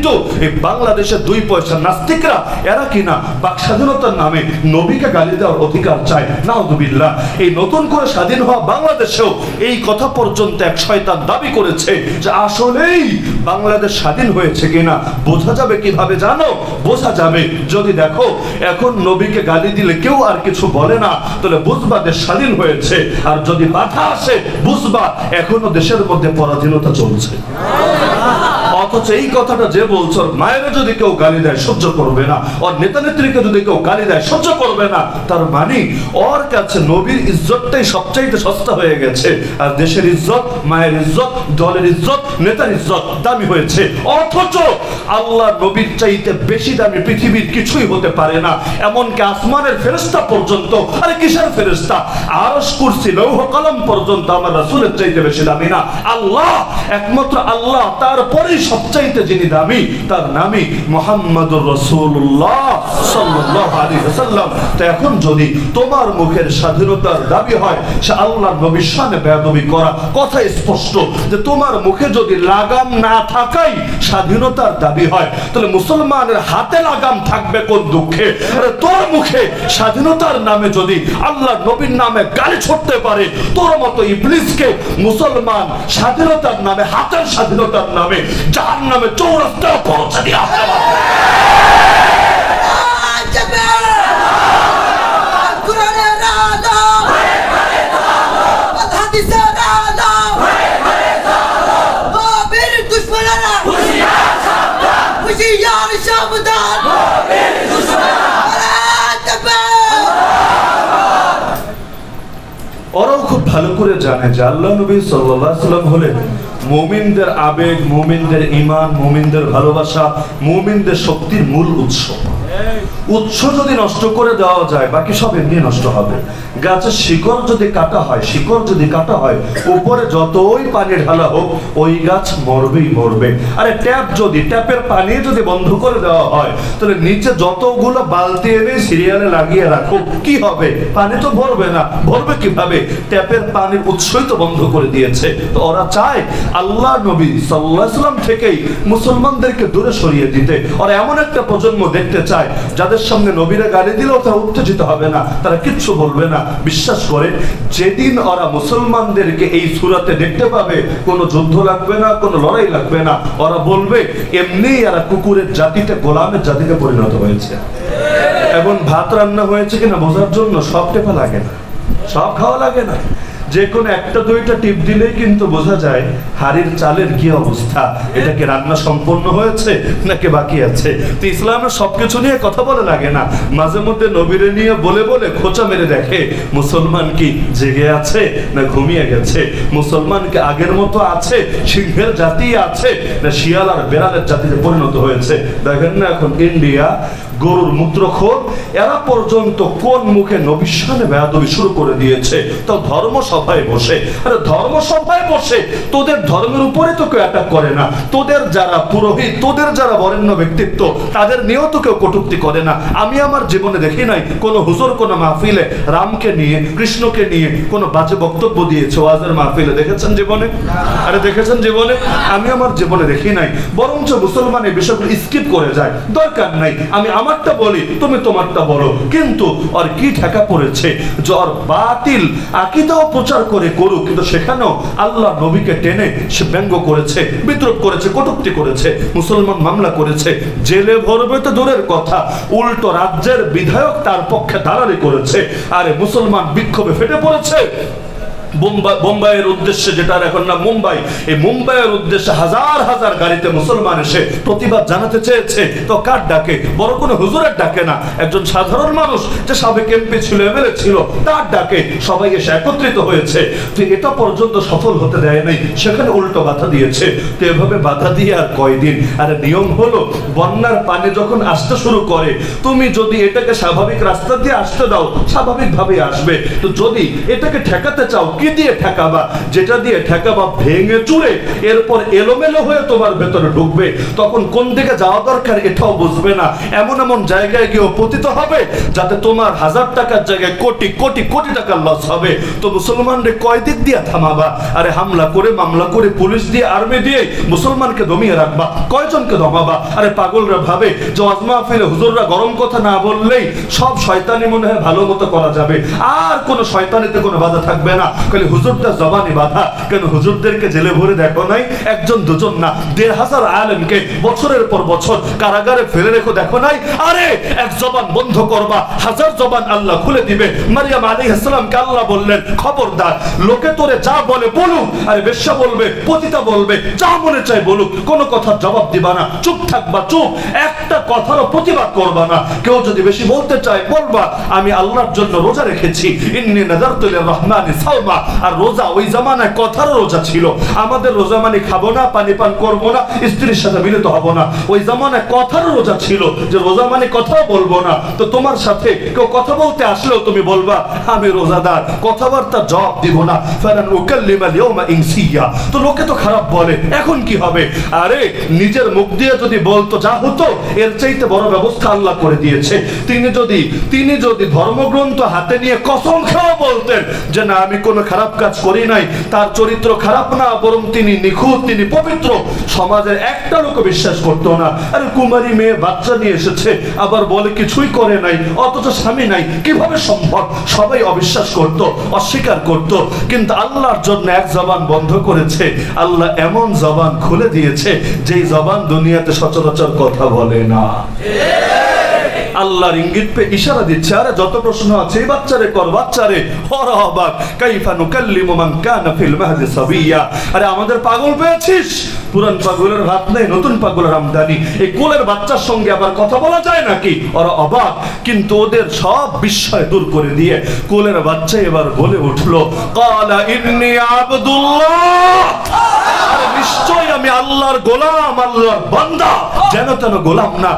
কিন্তু এই বাংলাদেশের 2 পয়সা নাস্তিকরা এরা কিনা বাক স্বাধীনতার নামে নবীকে গালি দেওয়ার অধিকার চায়। নাউযুবিল্লাহ। এই নতুন করে স্বাধীন হওয়া বাংলাদেশেও এই কথা পর্যন্ত এক শয়তান দাবি করেছে যে আসলেই বাংলাদেশ স্বাধীন হয়েছে কিনা বোঝা যাবে কিভাবে জানো? বোঝা যাবে যদি দেখো এখন নবীকে গালি দিলে কেউ আর কিছু বলে না, তাহলে বুঝবা দেশ স্বাধীন হয়েছে। আর যদি বাধা আসে বুঝবা এখনো দেশের মধ্যে পরাধীনতা চলছে। অথচ এই কথাটা যে বলছো, মায়েরা যদি কেউ গালি দেয় সহ্য করবে না, ওর নেতা নেত্রীকে যদি কেউ গালি দেয় সহ্য করবে না, তার মানে ওর কাছে নবীর ইজ্জতটাই সবচাইতে সস্তা হয়ে গেছে। আর দেশের ইজ্জত, মায়ের ইজ্জত, দলের ইজ্জত, নেতার ইজ্জত দামি হয়েছে। অথচ আল্লাহ নবীর চাইতে বেশি দামি পৃথিবীর কিছুই হতে পারে না। এমনকি আসমানের ফেরেশতা পর্যন্ত, আরে কিসের ফেরেশতা, আরশ, কুরসি, লৌহ কলম পর্যন্ত আমার রাসূলের চাইতে বেশি দামি না। আল্লাহ, একমাত্র আল্লাহ, তারপরেই সবচাইতে যিনি দামি তার নামই মুহাম্মদুর রাসূলুল্লাহ সাল্লাল্লাহু আলাইহি ওয়াসাল্লাম। তো এখন যদি তোমার মুখের স্বাধীনতার দাবি হয় সে আল্লাহর নবীর শানে বেয়াদবি করা, কথা স্পষ্ট যে তোমার মুখে যদি লাগাম না থাকাই স্বাধীনতার দাবি হয়, তাহলে মুসলমানের হাতে লাগাম থাকবে কোন দুঃখে? আরে তোর মুখে স্বাধীনতার নামে যদি আল্লাহর নবীর নামে গালি ছড়তে পারে, তোর মতো ইবলিসকে মুসলমান স্বাধীনতার নামে, হাতের স্বাধীনতার নামে জাহান্নামে চৌরাস্তায় পৌঁছে দেওয়া হবে। ওরাও খুব ভালো করে জানে যে আল্লাহ নবী সাল্লাল্লাহু আলাইহি ওয়াসাল্লাম হলেন মুমিনদের আবেগ, মুমিনদের ঈমান, মুমিনদের ভালোবাসা, মুমিনদের শক্তির মূল উৎস। উৎস যদি নষ্ট করে দেওয়া যায় বাকি সব এমনি নষ্ট হবে। গাছের শিকড় যদি কাটা হয়, উপরে যতই পানি ঢালা হোক ওই গাছ মরবেই মরবে। আরে ট্যাপের পানি যদি বন্ধ করে দেওয়া হয়, তাহলে নিচে যতগুলো বালতি এনে সিরিয়ালে লাগিয়ে রাখো, কি হবে? পানি তো ভরবে না। ভরবে কিভাবে? ট্যাপের পানির উৎসই তো বন্ধ করে দিয়েছে। তো ওরা চায় আল্লাহ নবী সাল্লাল্লাহু আলাইহি ওয়াসাল্লাম থেকেই মুসলমানদেরকে দূরে সরিয়ে দিতে। ওরা এমন একটা প্রজন্ম দেখতে চায় যাদের সামনে নবীরা গালি দিলেও তারা উত্তেজিত হবে না, তারা কিচ্ছু বলবে না। বিশ্বাস করে যেদিন ওরা মুসলমানদেরকে এই সূরাতে দেখতে পাবে, কোনো যুদ্ধ লাগবে না, কোনো লড়াই লাগবে না, ওরা বলবে এমনি এরা কুকুরের জাতিতে, গোলামের জাতিতে পরিণত হয়েছে। এবং ভাত রান্না হয়েছে কিনা বোঝার জন্য সব টেপা লাগে না, সব খাওয়া লাগে না। যে কোনো একটা দুইটা টিপ দিলেই কিন্তু বোঝা যায় হাড়ির চালের কি অবস্থা, এটা কি রান্না সম্পন্ন হয়েছে নাকি বাকি আছে। তো ইসলামের সবকিছু নিয়ে কথা বলে লাগে না, মাঝে মধ্যে নবীরে নিয়ে বলে বলে খোঁচা মেরে দেখে মুসলমান কি জেগে আছে না ঘুমিয়ে গেছে, মুসলমান কি আগের মতো আছে, সিংহের জাতি আছে না শিয়াল আর বেড়ালের জাতিতে পরিণত হয়েছে। দেখেন না এখন ইন্ডিয়া গরুর মূত্রখোর, এরা পর্যন্ত কোন মুখে নবীর শানে বেয়াদবি শুরু করে দিয়েছে। তো ধর্মসভায় বসে, আরে ধর্মসভায় বসে তোদের ধর্মের উপরে তো কেউ অ্যাটাক করে না, তোদের যারা পুরোহিত, তোদের যারা বরেণ্য ব্যক্তিত্ব, তাদের নিয়েও তো কেউ কটূক্তি করে না। আমি আমার জীবনে দেখি নাই কোন হুজুর কোন মাহফিলে রামকে নিয়ে, কৃষ্ণকে নিয়ে কোন বাজে বক্তব্য দিয়েছে ওয়াজের মাহফিলে। দেখেছেন জীবনে? আরে দেখেছেন জীবনে? আমি আমার জীবনে দেখি নাই। বরঞ্চ মুসলমান এই বিষয়গুলো স্কিপ করে যায়, দরকার নাই, আমি আমারটা বলি, তুমি তোমারটা বলো। কিন্তু আর কি ঠেকা পড়েছে যে ওর বাতিল আকীদাও প্রচার করে করুক, কিন্তু সেখানেও আল্লাহ নবীকে টেনে সে ব্যঙ্গ করেছে, বিদ্রুপ করেছে, কটূক্তি করেছে, মুসলমান মামলা করেছে, জেলে ভরবে তো দূরের কথা, উল্টো রাজ্যের বিধায়ক তার পক্ষে দালালি করেছে। আরে মুসলমান বিক্ষোভে ফেটে পড়েছে। বোম্বাইয়ের উদ্দেশ্যে, যেটা এখন না মুম্বাই, এই মুম্বাইয়ের উদ্দেশ্যে হাজার হাজার গাড়িতে মুসলমান এসে প্রতিবাদ জানাতে চেয়েছে। তো কার ডাকে? বড় কোনো হুজুরের ডাকে না, একজন সাধারণ মানুষ যে সাবেক এমপি ছিল, এমএলএ ছিল, তার ডাকে সবাই এসে একত্রিত হয়েছে। তো এটা পর্যন্ত সফল হতে দেয় নাই, সেখানে উল্টো বাধা দিয়েছে। তো এভাবে বাধা দিয়ে আর কয়দিন? আরে নিয়ম হলো বন্যার পানি যখন আসতে শুরু করে, তুমি যদি এটাকে স্বাভাবিক রাস্তা দিয়ে আসতে দাও স্বাভাবিকভাবে আসবে। তো যদি এটাকে ঠেকাতে চাও কি দিয়ে ঠেকাবা, যেটা দিয়ে ঠেকাবা ভেঙে চুরে এরপর এলোমেলো হয়ে তোমার ভেতরে ঢুকবে, তখন কোন দিকে যাওয়া দরকার এটাও বুঝবে না। এমন এমন জায়গায় গিয়ে পতিত হবে যাতে তোমার 1000 টাকার জায়গায় কোটি কোটি কোটি টাকার লস হবে। তো মুসলমানরে কয় দিক দিয়ে থামাবা? আরে হামলা করে, মামলা করে, পুলিশ দিয়ে, আর্মি দিয়ে মুসলমানকে দমিয়ে রাখবা, কয়জনকে দমাবা? আরে পাগলরা ভাবে যে ওয়াজ মাহফিলে হুজুররা গরম কথা না বললেই সব শয়তানি মনে হয় ভালো মতো করা যাবে, আর কোন শয়তানিতে কোনো বাধা থাকবে না, খালি হুজুরদের জবানি বাধা। কেন হুজুরদেরকে জেলে ভরে দেখো নাই? একজন দুজন না, 1500 আলেমকে বছরের পর বছর কারাগারে ফেলে রেখো দেখো নাই? আরে এক জবান বন্ধ করবা, 1000 জবান আল্লাহ খুলে দিবে। মারিয়াম আলাইহিস সালামকে আল্লাহ বললেন, খবরদার লোকে তোরে যা বলে বলুক, আরে বেশ্যা বলবে, পতিতা বলবে, যা মনে চাই বলুক, কোনো কথার জবাব দিবা না, চুপ থাকবা, চুপ, একটা কথারও প্রতিবাদ করবা না। কেউ যদি বেশি বলতে চায় বলবা আমি আল্লাহর জন্য রোজা রেখেছি, ইন্নী নাযারতু লির-রাহমানি সাওমা। আর রোজা ওই জামানায় কথার রোজা ছিল। আমাদের রোজা মানে খাবো না, পানি পান করবো না, স্ত্রীর সাথে মিলিত হবো না। ওই জামানায় কথার রোজা ছিল, যে রোজা মানে কথা বলবো না। তো তোমার সাথে কেউ কথা বলতে আসলেও তুমি বলবা আমি রোজাদার, কথাবার্তা জবাব দিব না। ফালান উকাল্লিমাল ইয়াওমা ইনসিয়া। তো লোকে তো খারাপ বলে, এখন কি হবে? আরে নিজের মুখ দিয়ে যদি বলতো যা হতো, এর চাইতে বড় ব্যবস্থা আল্লাহ করে দিয়েছে। তিনি যদি ধর্মগ্রন্থ হাতে নিয়ে কসম খাওয়া বলতেন যে না আমি কোনো খারাপ কাজ করি নাই, তার চরিত্র খারাপ না, বরং তিনি নিখুঁত, তিনি পবিত্র, সমাজের একটা লোক বিশ্বাস করতো না। আরে কুমারী মেয়ে বাচ্চা নিয়ে এসেছে, আবার বলে কিছুই করে নাই, অথচ স্বামী নাই, কিভাবে সম্ভব? সবাই অবিশ্বাস করত, অস্বীকার করত। কিন্তু আল্লাহর জন্য এক জবান বন্ধ করেছে, আল্লাহ এমন জবান খুলে দিয়েছে যেই জবান দুনিয়াতে সচরাচর কথা বলে না। আল্লাহর ইঙ্গিত পে ইশারা দিচ্ছে, আরে যত প্রশ্ন আছে এই বাচ্চারে কর, বাচ্চারে ওরা অবাক, কাইফা নুকাল্লিমু মান কানা ফিল মাহদি সাবিয়া। আরে আমাদের পাগল পেয়েছিস? পুরান পাগলের ভাত নেই, নতুন পাগলের আমদানি। এই কোলের বাচ্চার সঙ্গে আবার কথা বলা যায় নাকি? ওরা অবাক, কিন্তু ওদের সব বিস্ময় দূর করে দিয়ে কোলের বাচ্চা এবার বলে উঠলো, ক্বালা ইন্নী আবদুল্লাহ। আরে নিশ্চয় আমি আল্লাহর গোলাম, আল্লাহর বান্দা, যেন তেন গোলাম না।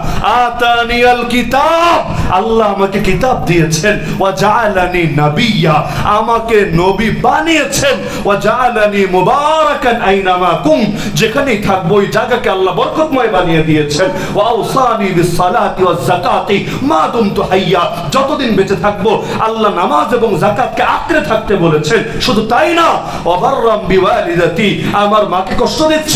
আতানিয়াল কিতাব, আল্লাহ আমাকে কিতাব দিয়েছেন। ওয়া জাআলানি নাবিয়্যা, আমাকে নবী বানিয়েছেন। ওয়া জাআলানি মুবারাকান আইনামা কুম, যেখানেই থাকবো ওই জায়গাকে আল্লাহ বরকতময় বানিয়ে দিয়েছেন। ওয়া আওসানি বিস সালাতি ওয়াজ যাকাতি মা দুমতু হাইয়া, যতদিন বেঁচে থাকবো আল্লাহ নামাজ এবং যাকাতকে আঁকড়ে থাকতে বলেছেন। শুধু তাই না, ওয়া বাররাম বিওয়ালিদাতি, আমার মাকে কষ্ট দিচ্ছ,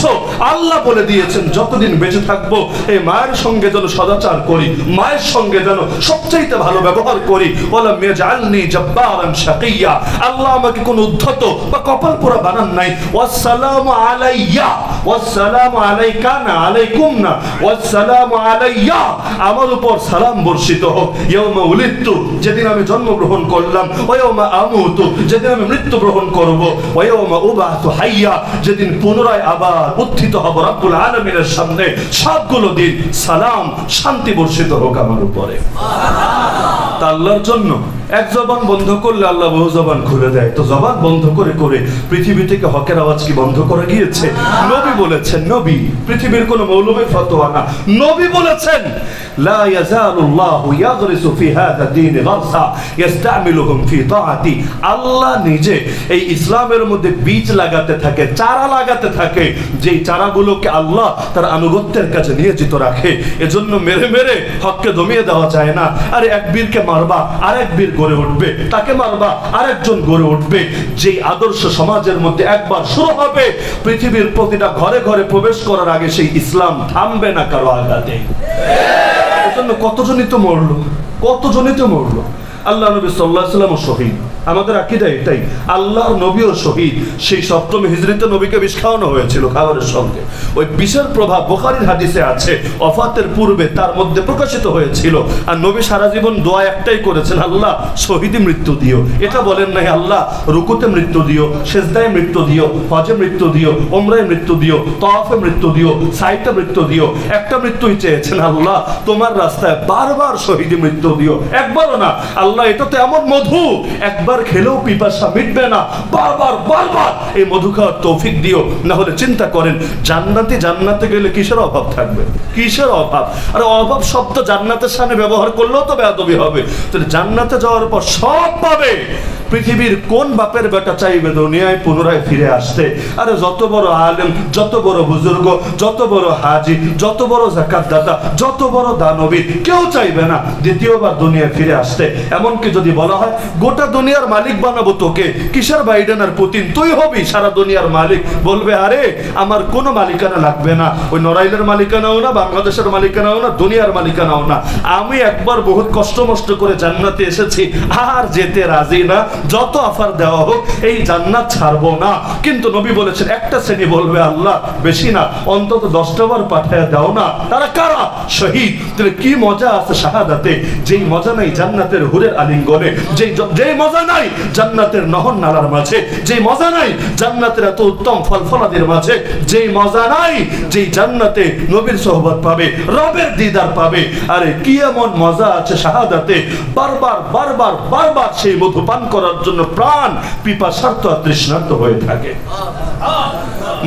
আল্লাহ বলে দিয়েছেন যতদিন বেঁচে থাকবো এই মায়ের সঙ্গে যেন সদাচার করি, মায়ের সঙ্গে যেন সবচাইতে ভালো ব্যবহার করি। ওয়ালাম ইয়াজআলনি জাব্বারান শাকিয়্যা, আল্লাহ আমাকে কোনো উদ্ধত বা কপাল পোড়া বানান নাই। ওয়াসসালামু আলাইয়া, ওয়াসসালামু আলাইকা না, আলাইকুম না, ওয়াসসালামু আলাইয়া, আমার উপর সালাম বর্ষিত হোক। ইয়াউমা উলিদতু, যেদিন আমি জন্মগ্রহণ করলাম, ওয়া ইয়াউমা আমুতু, যেদিন আমি মৃত্যুগ্রহণ করব, ওয়া ইয়াউমা উবাতু হাইয়া, যেদিন পুনরায় আবার উত্থিত হব রব্বুল আলামিনের সামনে। সবগুলো দিন সালাম, শান্তি বর্ষিত হোক আমার উপরে। তা আল্লাহর জন্য এক জবান বন্ধ করলে আল্লাহ বহু জবান খুলে দেয়। তো জবান বন্ধ করে করে পৃথিবী থেকে হকের আওয়াজ কি বন্ধ করে গিয়েছে? নবী বলেছেন, নবী, পৃথিবীর কোন মৌলবী ফতোয়া না, নবী বলেছেন, লা ইয়াজালুল্লাহু ইয়াগরিসু ফি হাযা দ্বীন গারসা ইস্তামিলুহুম ফি তাআতি, আল্লাহ নিজে এই ইসলামের মধ্যে বীজ লাগাতে থাকে, চারা লাগাতে থাকে, যেই চারাগুলোকে আল্লাহ তার আনুগত্যের কাছে নিয়োজিত রাখে। এজন্য মেরে মেরে হককে দমিয়ে দেওয়া যায় না। আরে এক বীরকে মারবা আরেক বীর গড়ে উঠবে, তাকে মারবা আরেকজন গড়ে উঠবে। যেই আদর্শ সমাজের মধ্যে একবার শুরু হবে, পৃথিবীর প্রতিটা ঘরে ঘরে প্রবেশ করার আগে সেই ইসলাম থামবে না কারো আঘাতে। এজন্য কতজনই তো মরলো, কতজনই তো মরলো। আল্লাহ নবী সাল্লাল্লাহু আলাইহি ওয়াসাল্লাম শহীদ, আমাদের আকীদা এটাই, আল্লাহর নবীও শহীদ। সেই 7ম হিজরিতে নবীকে বিষ খাওয়ানো হয়েছিল খাবারের সঙ্গে। ওই বিষের প্রভাব বুখারীর হাদিসে আছে, ওফাতের পূর্বে তার মধ্যে প্রকাশিত হয়েছিল। আর নবী সারা জীবন দোয়া একটাই করেছেন, আল্লাহ শহীদে মৃত্যু দিও। এটা বলেন নাই আল্লাহ রুকুতে মৃত্যু দিও, সেজদায় মৃত্যু দিও, হজে মৃত্যু দিও, উমরায় মৃত্যু দিও, তাওয়াফে মৃত্যু দিও, সাইতে মৃত্যু দিও। একটা মৃত্যুই চেয়েছেন, আল্লাহ তোমার রাস্তায় বারবার শহীদে মৃত্যু দিও, একবারও না। আল্লাহ এটা তো এমন মধু, একবার খেলেও পিপাসা মিটবে না, বারবার বারবার এই মধু খাওয়ার তৌফিক দিও। না হলে চিন্তা করেন, জান্নাতে গেলে কিসের অভাব থাকবে? কিসের অভাব? আর অভাব শব্দ জান্নাতের সামনে ব্যবহার করলেও তো বেয়াদবি হবে। তাহলে জান্নাতে যাওয়ার পর সব পাবে, পৃথিবীর কোন বাপের বেটা চাইবে দুনিয়ায় পুনরায় ফিরে আসতে? আরে যত বড় আলেম, যত বড় বুজুর্গ, যত বড় হাজি, যত বড় যাকাত দাতা, যত বড় দানবী, কেউ চাইবে না দ্বিতীয়বার দুনিয়ায় ফিরে আসতে। এমনকি যদি বলা হয় গোটা দুনিয়ার মালিক বানাবো তোকে, কিসের বাইডেন আর পুতিন, তুই হবি সারা দুনিয়ার মালিক, বলবে আরে আমার কোনো মালিকানা লাগবে না, ওই নড়াইলের মালিকানাও না, বাংলাদেশের মালিকানাও না, দুনিয়ার মালিকানাও না, আমি একবার বহুত কষ্ট মষ্ট করে জান্নাতে এসেছি, আর যেতে রাজি না, যত অফার দেওয়া হোক এই জান্নাত ছাড়বো না। কিন্তু নবী বলেছেন একটা শ্রেণী বলবে আল্লাহ বেশি না, অন্তত 10টা বার পাঠায় দাও না। তারা কারা? শহীদ। তাহলে কি মজা আছে শাহাদাতে, যেই মজা নাই জান্নাতের হুরের আলিঙ্গনে, যেই মজা নাই জান্নাতের নহর নালার মাঝে, যেই মজা নাই জান্নাতের এত উত্তম ফল ফলাদির মাঝে, যেই মজা নাই যেই জান্নাতে নবীর সোহবত পাবে, রবের দিদার পাবে। আরে কি এমন মজা আছে শাহাদাতে, বারবার বারবার বারবার সেই মধু পান করার জন্য প্রাণ পিপাসার্ত আর তৃষ্ণার্ত হয়ে থাকে।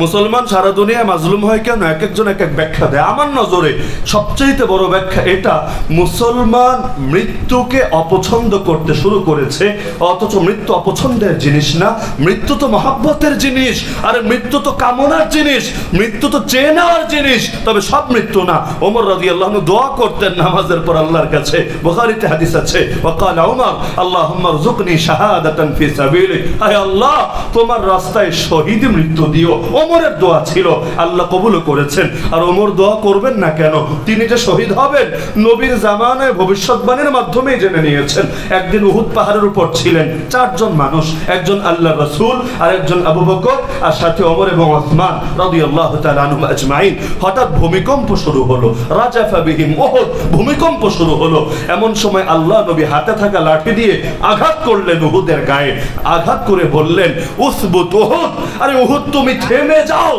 মুসলমান সারা দুনিয়ায় মাজলুম হয় কেন? এক একজন এক এক ব্যাখ্যা দেয়। আমার নজরে সবচেয়ে বড় ব্যাখ্যা এটা, মুসলমান মৃত্যুকে অপছন্দ করতে শুরু করেছে, অথচ মৃত্যু অপছন্দের জিনিস না, মৃত্যু তো মহাব্বতের জিনিস, আরে মৃত্যু তো কামনার জিনিস, মৃত্যু তো চেয়ে নেওয়ার জিনিস। তবে সব মৃত্যু না। ওমর রাদিয়াল্লাহু আনহু দোয়া করতেন নামাজের পর আল্লাহর কাছে, বুখারীতে হাদিস আছে, ওয়াকাল ওমর আল্লাহুম্মা রযুকনি শাহাদাতান ফি সাবিলিক, হে আল্লাহ তোমার রাস্তায় শহীদ মৃত্যু দিও। ওমরের দোয়া ছিল, আল্লাহ কবুল করেছেন। আর ওমর দোয়া করবেন না কেন? তিনি যে শহীদ হবেন নবীর জামানায় ভবিষ্যৎবাণীর মাধ্যমে জেনে নিয়েছেন। একদিন উহুদ পাহাড়ের উপর ছিলেন 4 জন মানুষ, একজন আল্লাহর রাসূল, আর একজন আবু বকর, আর সাথে ওমর এবং ওসমান রাদিয়াল্লাহু তাআলা আনহুম আজমাইন। হঠাৎ ভূমিকম্প শুরু হলো, রাজাফা বিহিম উহুদ, ভূমিকম্প শুরু হলো। এমন সময় আল্লাহ নবী হাতে থাকা লাঠি দিয়ে আঘাত করলেন উহুদের গায়ে, আঘাত করে বললেন উসবুত উহুদ, আরে উহুদ তুমি থেমে যাও।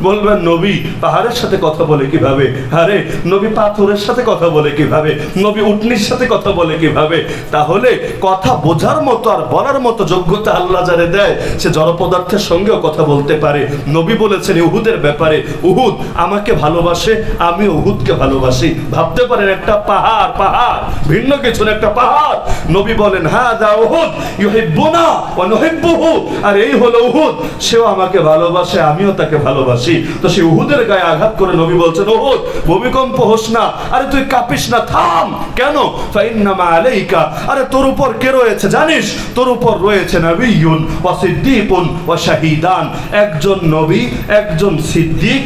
বলবেন নবী পাহাড়ের সাথে কথা বলে কিভাবে? আরে নবী পাথরের সাথে কথা বলে কিভাবে? নবী উটনির সাথে কথা বলে কিভাবে? তাহলে কথা বোঝার মতো আর বলার মতো যোগ্যতা আল্লাহ যারে দেয়, সে জড় পদার্থের সঙ্গেও কথা বলতে পারে। নবী বলেছেন উহুদের ব্যাপারে, উহুদ আমাকে ভালোবাসে, আমি উহুদকে ভালোবাসি। ভাবতে পারেন একটা পাহাড়, পাহাড় ভিন্ন কিছু না, একটা পাহাড়। নবী বলেন হাযা উহুদ ইউহিব্বুনা ওয়া নুহিব্বুহু, আর এই হলো উহুদ, সেও আমাকে ভালোবাসে, আমিও তাকে ভালোবাসি। তো সেই উহুদের গায়ে আঘাত করে নবী বলছেন উহুদ ভূমিকম্প হোস না, আরে তুই কাঁপিস না, থাম। কেন? ফাইন্নামা আলাইকা, আরে তোর উপর কে রয়েছে জানিস? তোর উপর রয়েছে নবিয়্যুন ওয়া সিদ্দীকুন ওয়া শাহীদান, একজন নবী, একজন সিদ্দিক,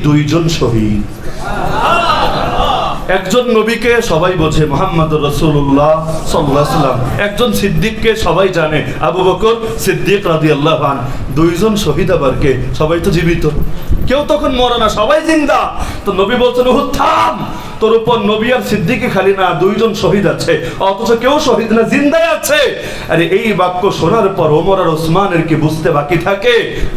দুইজন শহীদ। একজন নবীকে সবাই বোঝে, মুহাম্মদুর রাসূলুল্লাহ সাল্লাল্লাহু আলাইহি ওয়াসাল্লাম। একজন সিদ্দিককে সবাই জানে, আবু বকর সিদ্দিক রাদিয়াল্লাহু আনহু। দুইজন শহীদ আবার কে? সবাই তো জীবিত, কেউ তখন মরে না, সবাই জিন্দা। তো নবী বলছেন উহুদ থাম, তোর উপর নবী আর সিদ্দিকই খালি না, দুইজন শহীদ আছে, অথচ কেউ শহীদ না, জিন্দাই আছে। আরে এই বাক্য শোনার পর ওমর আর ওসমানের কি বুঝতে বাকি থাকে?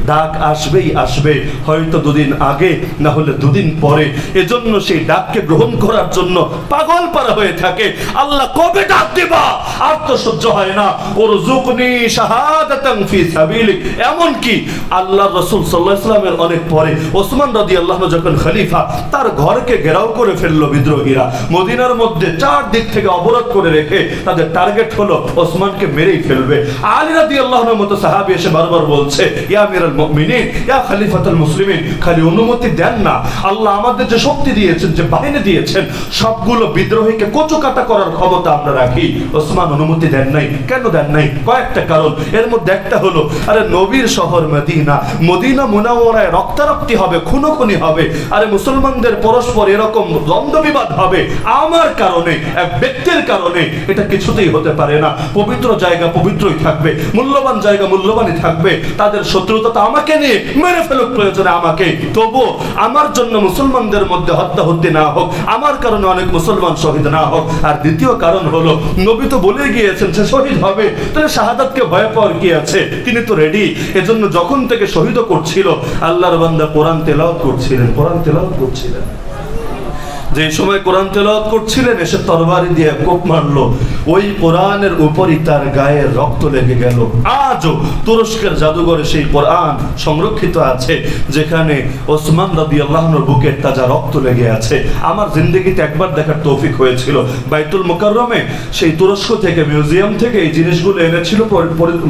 ডাক আসবেই আসবে, হয়তো দুদিন আগে, না হলে দুদিন পরে। এজন্য সেই ডাককে গ্রহণ করার জন্য পাগল পারা হয়ে থাকে। আল্লাহ কবে ডাক দিবা আর তো সহ্য হয় না। ওরজুকনি শাহাদাতান ফি সাবিলিক, এমন কি আল্লাহর রাসূল সাল্লাল্লাহু আলাইহি ওয়াসাল্লামের অনেক পরে ওসমান রাদিয়াল্লাহু আনহু যখন খলিফা, তার ঘরকে ঘেরাও করে ফেললো বিদ্রোহীরা। মদিনার মধ্যে 4 দিক থেকে অবরোধ করে রেখে তাদের টার্গেট হলো ওসমানকে মেরেই ফেলবে। আলী রাদিয়াল্লাহু আনহুর মতো সাহাবী এসে বারবার বলছে ইয়া আমিরুল মুমিনিন, ইয়া খলিফাতুল মুসলিমিন, খালি অনুমতি দেন না, আল্লাহ আমাদের যে শক্তি দিয়েছেন, যে বাহিনী দিয়েছেন, সবগুলো বিদ্রোহীকে কচুকাটা করার ক্ষমতা আমরা রাখি। ওসমান অনুমতি দেন নাই। কেন দেন নাই? কয়েকটা কারণ। এর মধ্যে একটা হলো, আরে নবীর শহর মদিনা, মদিনা মুনাওয়ারায় রক্তারক্তি হবে, খুনোখুনি হবে, আরে মুসলমানদের পরস্পর এরকম দ্বন্দ্ব বিবাদ হবে আমার কারণে, এক ব্যক্তির কারণে, এটা কিছুতেই হতে পারে না। পবিত্র জায়গা পবিত্রই থাকবে, মূল্যবান জায়গা মূল্যবানই থাকবে। তাদের শত্রুতা তো আমাকে নিয়ে, মেরে ফেলুক প্রয়োজনে আমাকে, তবু আমার জন্য মুসলমানদের মধ্যে হত্যাহত্যি না হোক, আমার কারণে অনেক মুসলমান শহীদ না হোক। আর দ্বিতীয় কারণ হলো, নবী তো বলে গিয়েছেন সে শহীদ হবে, তাহলে শাহাদাতকে ভয় পাওয়ার কি আছে? তিনি তো রেডি। এজন্য যখন থেকে শহীদও করছিল, আল্লাহর বান্দা কোরআন তেলাওয়াত করছিলেন, কোরআন তেলাওয়াত করছিলেন। যে সময় কোরআন তেলাওয়াত করছিলেন এসে তরবারি দিয়ে কোপ মারলো, ওই কোরআনের উপরই তার গায়ে রক্ত লেগে গেল। আজও তুরস্কের জাদুঘরে সেই কোরআন সংরক্ষিত আছে, যেখানে ওসমান রাদিয়াল্লাহু আনহুর বুকের তাজা রক্ত লেগে আছে। আমার জিন্দেগিতে একবার দেখার তৌফিক হয়েছিল, বাইতুল মুকাররমে সেই তুরস্ক থেকে মিউজিয়াম থেকে এই জিনিসগুলো এনেছিল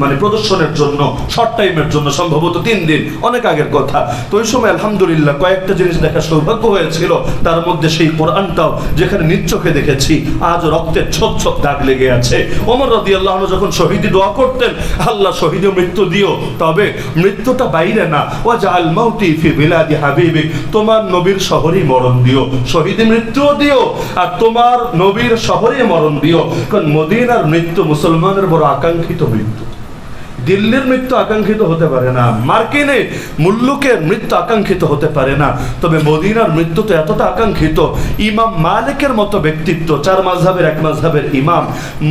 মানে প্রদর্শনের জন্য, শর্ট টাইমের জন্য, সম্ভবত 3 দিন, অনেক আগের কথা। তো ওই সময় আলহামদুলিল্লাহ কয়েকটা জিনিস দেখার সৌভাগ্য হয়েছিল, তার মধ্যে সেই কোরআনটাও, যেখানে নিজ চোখে দেখেছি আজ রক্তের ছোপ ছোপ দাগ লেগে আছে। ওমর রাদিয়াল্লাহু আনহু যখন শহীদি দোয়া করতেন, আল্লাহ শহীদ মৃত্যু দিও, তবে মৃত্যুটা বাইরে না, ওয়াজআল মাউতি ফি বিলাদি হাবিবিক, তোমার নবীর শহরেই মরণ দিও, শহীদ মৃত্যুও দিও আর তোমার নবীর শহরেই মরণ দিও। কারণ মদিনার মৃত্যু মুসলমানের বড় আকাঙ্ক্ষিত মৃত্যু। দিল্লির মৃত্যু আকাঙ্ক্ষিত হতে পারে না, মার্কিনে মুল্লুকের মৃত্যু আকাঙ্ক্ষিত হতে পারে না, তবে মদিনার মৃত্যু তো এতটা আকাঙ্ক্ষিত। ইমাম মালিকের মতো ব্যক্তিত্ব, 4 মাযহাবের 1 মাযহাবের ইমাম,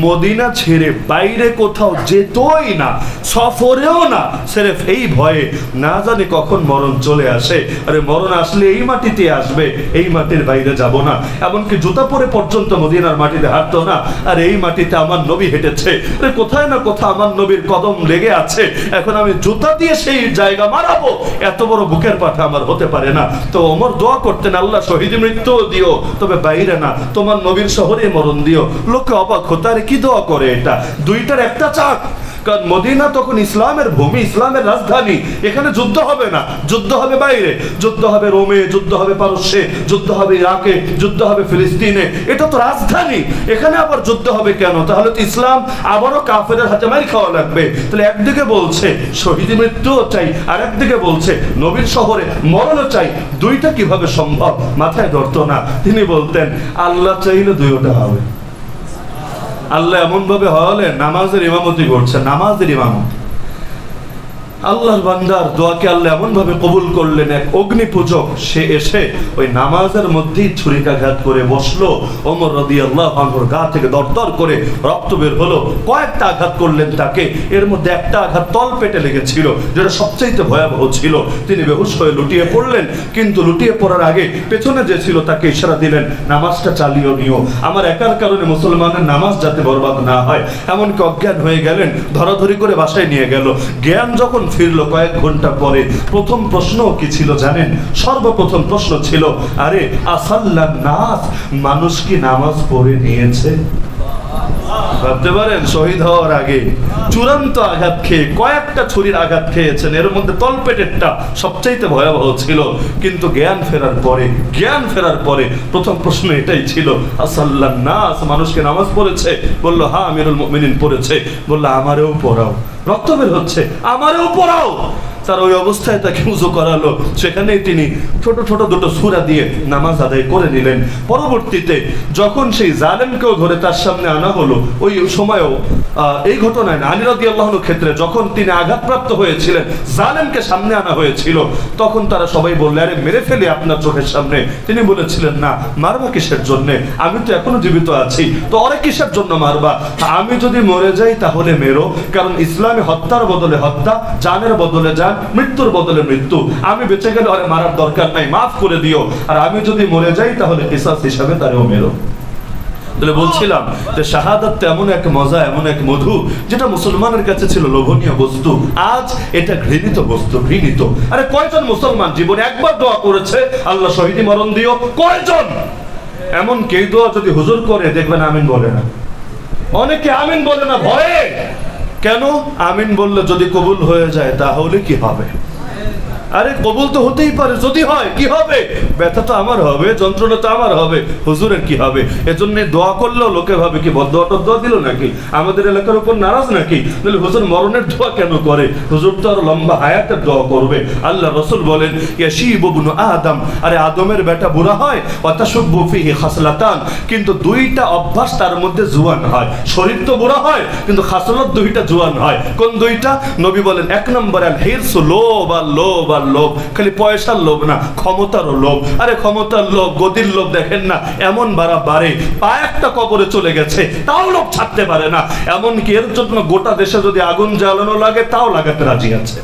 মদিনা ছেড়ে বাইরে কোথাও যেতই না, সফরেও না, সির্ফ এই ভয়ে না জানি কখন মরণ চলে আসে। আরে মরণ আসলে এই মাটিতে আসবে, এই মাটির বাইরে যাব না। এমনকি জুতা পরে পর্যন্ত মদিনার মাটিতে হাঁটতো না, আর এই মাটিতে আমার নবী হেঁটেছে, আরে কোথায় না কোথাও আমার নবীর কদম লেগে আছে, এখন আমি জুতা দিয়ে সেই জায়গা মারাবো, এত বড় বুকের পাঠা আমার হতে পারে না। তো ওমর দোয়া করতেন, আল্লাহ শহীদ মৃত্যু দিও, তবে বাইরে না, তোমার নবীর শহরে মরণ দিও। লোকে অবাক হতো, আরে কি দোয়া করে এটা, দুইটার একটা চাক। কারণ মদিনা তখন ইসলামের ভূমি, ইসলামের রাজধানী, এখানে যুদ্ধ হবে না, যুদ্ধ হবে বাইরে, যুদ্ধ হবে রোমে, যুদ্ধ হবে পারস্যে, যুদ্ধ হবে ইরাকে, যুদ্ধ হবে ফিলিস্তিনে, এটা তো রাজধানী, এখানে আবার যুদ্ধ হবে কেন? তাহলে তো ইসলাম আবারও কাফেরের হাতে মার খাওয়া লাগবে। তাহলে একদিকে বলছে শহীদ মৃত্যুও চাই, আর একদিকে বলছে নবীর শহরে মরণও চাই, দুইটা কিভাবে সম্ভব? মাথায় ধরতো না। তিনি বলতেন আল্লাহ চাইলে দুইটা হবে। আল্লাহ এমন ভাবে হলে নামাজের ইমামতি করছে, নামাজের ইমামতি, আল্লাহর বান্দার দোয়াকে আল্লাহ এমন ভাবে কবুল করলেন। এক অগ্নি পূজক সে এসে ওই নামাজের মধ্যেই ছুরিকাঘাত করে বসলো, ওমর রাদিয়াল্লাহু আনহুর গা থেকে দরদর করে রক্ত বের হলো। কয়েকটা আঘাত করলেন তাকে, এর মধ্যে একটা আঘাত তল পেটে লেগেছিল, যেটা সবচাইতে ভয়াবহ ছিল। তিনি বেহুশ হয়ে লুটিয়ে পড়লেন, কিন্তু লুটিয়ে পড়ার আগে পেছনে যে ছিল তাকে ইশারা দিলেন, নামাজটা চালিয়ে নিও, আমার একার কারণে মুসলমানের নামাজ যাতে বরবাদ না হয়। এমনকি অজ্ঞান হয়ে গেলেন, ধরাধরি করে বাসায় নিয়ে গেল। জ্ঞান যখন ফিরলো কয়েক ঘন্টা পরে, প্রথম প্রশ্ন কি ছিল জানেন? সর্বপ্রথম প্রশ্ন ছিল, আরে আসাল্লান নাস, মানুষ কি নামাজ পড়ে নিয়েছে? ভাবতে পারেন, শহীদ হওয়ার আগে চূড়ান্ত আঘাত খেয়ে কয়েকটা ছুরির আঘাত খেয়েছেন, এর মধ্যে তলপেটেরটা সবচাইতে ভয়াবহ ছিল। কিন্তু জ্ঞান ফেরার পরে প্রথম প্রশ্ন এটাই ছিল, আসাল্লান নাস, মানুষকে নামাজ পড়েছে? বলল হ্যাঁ আমিরুল মুমিনিন পড়েছে। বলল আমারেও পড়াও, রক্ত বের হচ্ছে, আমারেও পড়াও। তার ওই অবস্থায় তাকে উযু করালো, সেখানেই তিনি ছোট ছোট দুটো সূরা দিয়ে নামাজ আদায় করে নিলেন। পরবর্তীতে যখন সেই জালেমকেও ধরে তার সামনে আনা হলো, ওই সময়ও এই ঘটনায় আলী রাদিয়াল্লাহু আনহুর ক্ষেত্রে যখন তিনি আঘাতপ্রাপ্ত হয়েছিলেন, জালেমকে সামনে আনা হয়েছিল, তখন তারা সবাই বললেন, আরে মেরে ফেলি আপনার চোখের সামনে। তিনি বলেছিলেন, না, মারবা কিসের জন্যে? আমি তো এখনো জীবিত আছি, তো ওরে কিসের জন্য মারবা? আমি যদি মরে যাই তাহলে মেরো, কারণ ইসলামে হত্যার বদলে হত্যা, জানের বদলে জান, মৃত্যুর বদলে মৃত্যু। আমি বেঁচে গেলে ওরে মারার দরকার নাই, মাফ করে দিও, আর আমি যদি মরে যাই তাহলে কিসাস হিসাবে তারেও মেরো। তাহলে বলছিলাম যে শাহাদাত এমন এক মজা, এমন এক মধু, যেটা মুসলমানের কাছে ছিল লোভনীয় বস্তু, আজ এটা ঘৃণিত বস্তু, ঘৃণিত। আরে কয়জন মুসলমান জীবনে একবার দোয়া করেছে আল্লাহ শহীদি মরণ দিও? কয়জন? এমন কেউ দোয়া যদি হুজুর করে দেখবেন আমিন বলে না, অনেকে আমিন বলে না ভয়ে। কেন? আমিন বললে যদি কবুল হয়ে যায় তাহলে কি হবে? আরে কবুল তো হতেই পারে, যদি হয় কি হবে? ব্যথা তো আমার হবে, যন্ত্রণা তো আমার হবে, হুজুরের কি হবে? এজন্য দোয়া করলেও লোকে ভাবে কি বদদোয়াটা দোয়া দিল নাকি, আমাদের এলাকার উপর নারাজ নাকি? তাহলে হুজুর মরণের দোয়া কেন করে? হুজুর তো আরো লম্বা হায়াতের দোয়া করবে। আল্লাহ রাসূল বলেন, ইয়াশীবু ইবনু আদম, আরে আদমের বেটা বুড়া হয়, ওয়া তাশুব্বু ফিহি খাসলাতান, কিন্তু দুইটা অভ্যাস তার মধ্যে জুয়ান হয়। শরীর তো বুড়া হয়, কিন্তু খাসলত দুইটা জুয়ান হয়। কোন দুইটা? নবী বলেন, এক নম্বর আল হিরসু, লোভ আর লোভ, লোভ, খালি পয়সার লোভ না, ক্ষমতারও লোভ। আরে ক্ষমতার লোভ, গদির লোভ দেখেন না, এমন বাড়ে, পা একটা কবরে চলে গেছে তাও লোভ ছাড়তে পারে না। এমনকি এর জন্য গোটা দেশে যদি আগুন জ্বালানো লাগে তাও লাগাতে রাজি আছে।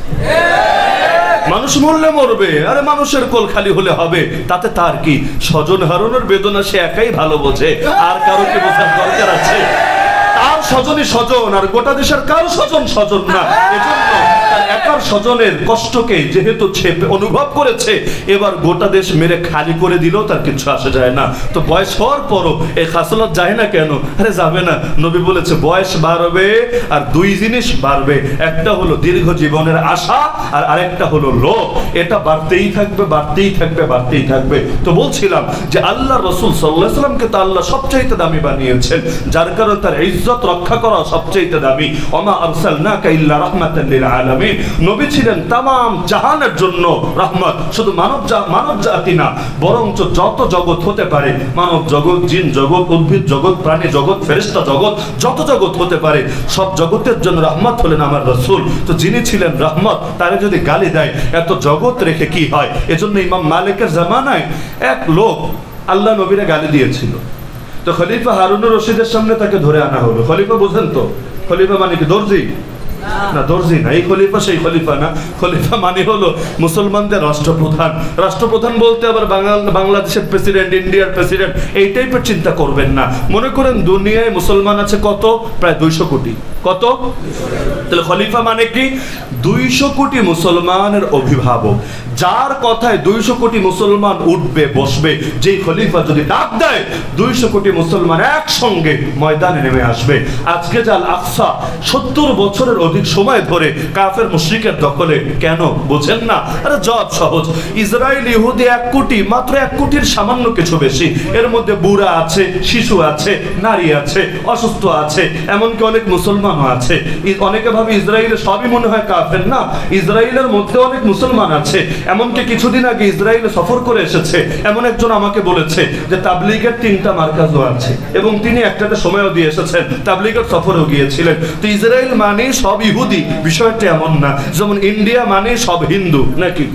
মানুষ মরলে মরবে, আরে মানুষের কোল খালি হলে হবে, তাতে তার কি? স্বজন হারানোর বেদনা সে একাই ভালো বোঝে, আর কারো কি বোঝার দরকার আছে? তার স্বজনই স্বজন, আর গোটা দেশের কারো স্বজন স্বজন না। এজন্য তার একার স্বজনের কষ্টকে যেহেতু সে অনুভব করেছে, এবার গোটা দেশ মেরে খালি করে দিলেও তার কিছু আসে যায় না। তো বয়স হওয়ার পরও এই খাসলত যায় না কেন? আরে যাবে না, নবী বলেছে বয়স বাড়বে আর দুই জিনিস বাড়বে, একটা হলো দীর্ঘ জীবনের আশা, আর আরেকটা হলো লোভ। এটা বাড়তেই থাকবে, বাড়তেই থাকবে, বাড়তেই থাকবে। তো বলছিলাম যে আল্লাহ রসুল সাল্লাল্লাহু আলাইহি ওয়াসাল্লামকে তো আল্লাহ সবচাইতে দামি বানিয়েছেন, যার কারণে তার ইজ্জত রক্ষা করা সবচাইতে দামি। ওমা আরসালনাকা ইল্লা রাহমাতাল লিল আলামিন, নবী ছিলেন তামাম জাহানের জন্য রহমত। শুধু মানব জাতি না, বরঞ্চ যত জগৎ হতে পারে, মানব জগৎ, জিন জগৎ, উদ্ভিদ জগৎ, প্রাণী জগৎ, ফেরেশতা জগৎ, যত জগৎ হতে পারে সব জগতের জন্য রহমত হলেন আমার রাসূল। তো যিনি ছিলেন রহমত, তারে যদি গালি দেয় এত জগৎ রেখে কি হয়? এজন্য ইমাম মালিকের জামানায় এক লোক আল্লাহ নবীরে গালি দিয়েছিল। তো খলিফা হারুনুর রশিদের সামনে তাকে ধরে আনা হলো। খলিফা বোঝেন তো, খলিফা মানে কি দর্জি না? দর্জি না, এই খলিফা সেই খলিফা না। খলিফা মানে হলো মুসলমানদের রাষ্ট্রপ্রধান। রাষ্ট্রপ্রধান বলতে আবার বাংলাদেশের প্রেসিডেন্ট, ইন্ডিয়ার প্রেসিডেন্ট এই টাইপের চিন্তা করবেন না। মনে করেন দুনিয়ায় মুসলমান আছে কত? প্রায় 200 কোটি। কত? তাহলে খলিফা মানে কি? 200 কোটি মুসলমানের অভিভাবক, যার কথায় 200 কোটি মুসলমান উঠবে বসবে। যেই খলিফা যদি ডাক দেয় 200 কোটি মুসলমান একসঙ্গে ময়দানে নেমে আসবে। আজকে জাল আকসা 70 বছরের অধিক সময় ধরে কাফের মুশরিকের দখলে, কেন বোঝেন না? আরে জবাব সহজ, ইসরায়েল ইহুদি 1 কোটি, মাত্র 1 কোটির সামান্য কিছু বেশি। এর মধ্যে বুড়া আছে, শিশু আছে, নারী আছে, অসুস্থ আছে, এমনকি অনেক মুসলমানও আছে। অনেকে ভাবে ইসরায়েলের সবই মনে হয় কাফের, না, ইসরায়েলের মধ্যে অনেক মুসলমান আছে। এমনকি কিছুদিন আগে ইসরায়েলে সফর করে এসেছে এমন একজন আমাকে বলেছে যে তাবলীগের 3টা মার্কাজও আছে, এবং তিনি একটাতে সময়ও দিয়ে এসেছেন, তাবলীগের সফরেও গিয়েছিলেন। তো ইসরায়েল মানে সব ইহুদি, বিষয়টা এমন না। যেমন ইন্ডিয়া মানে সব হিন্দু, নাকি?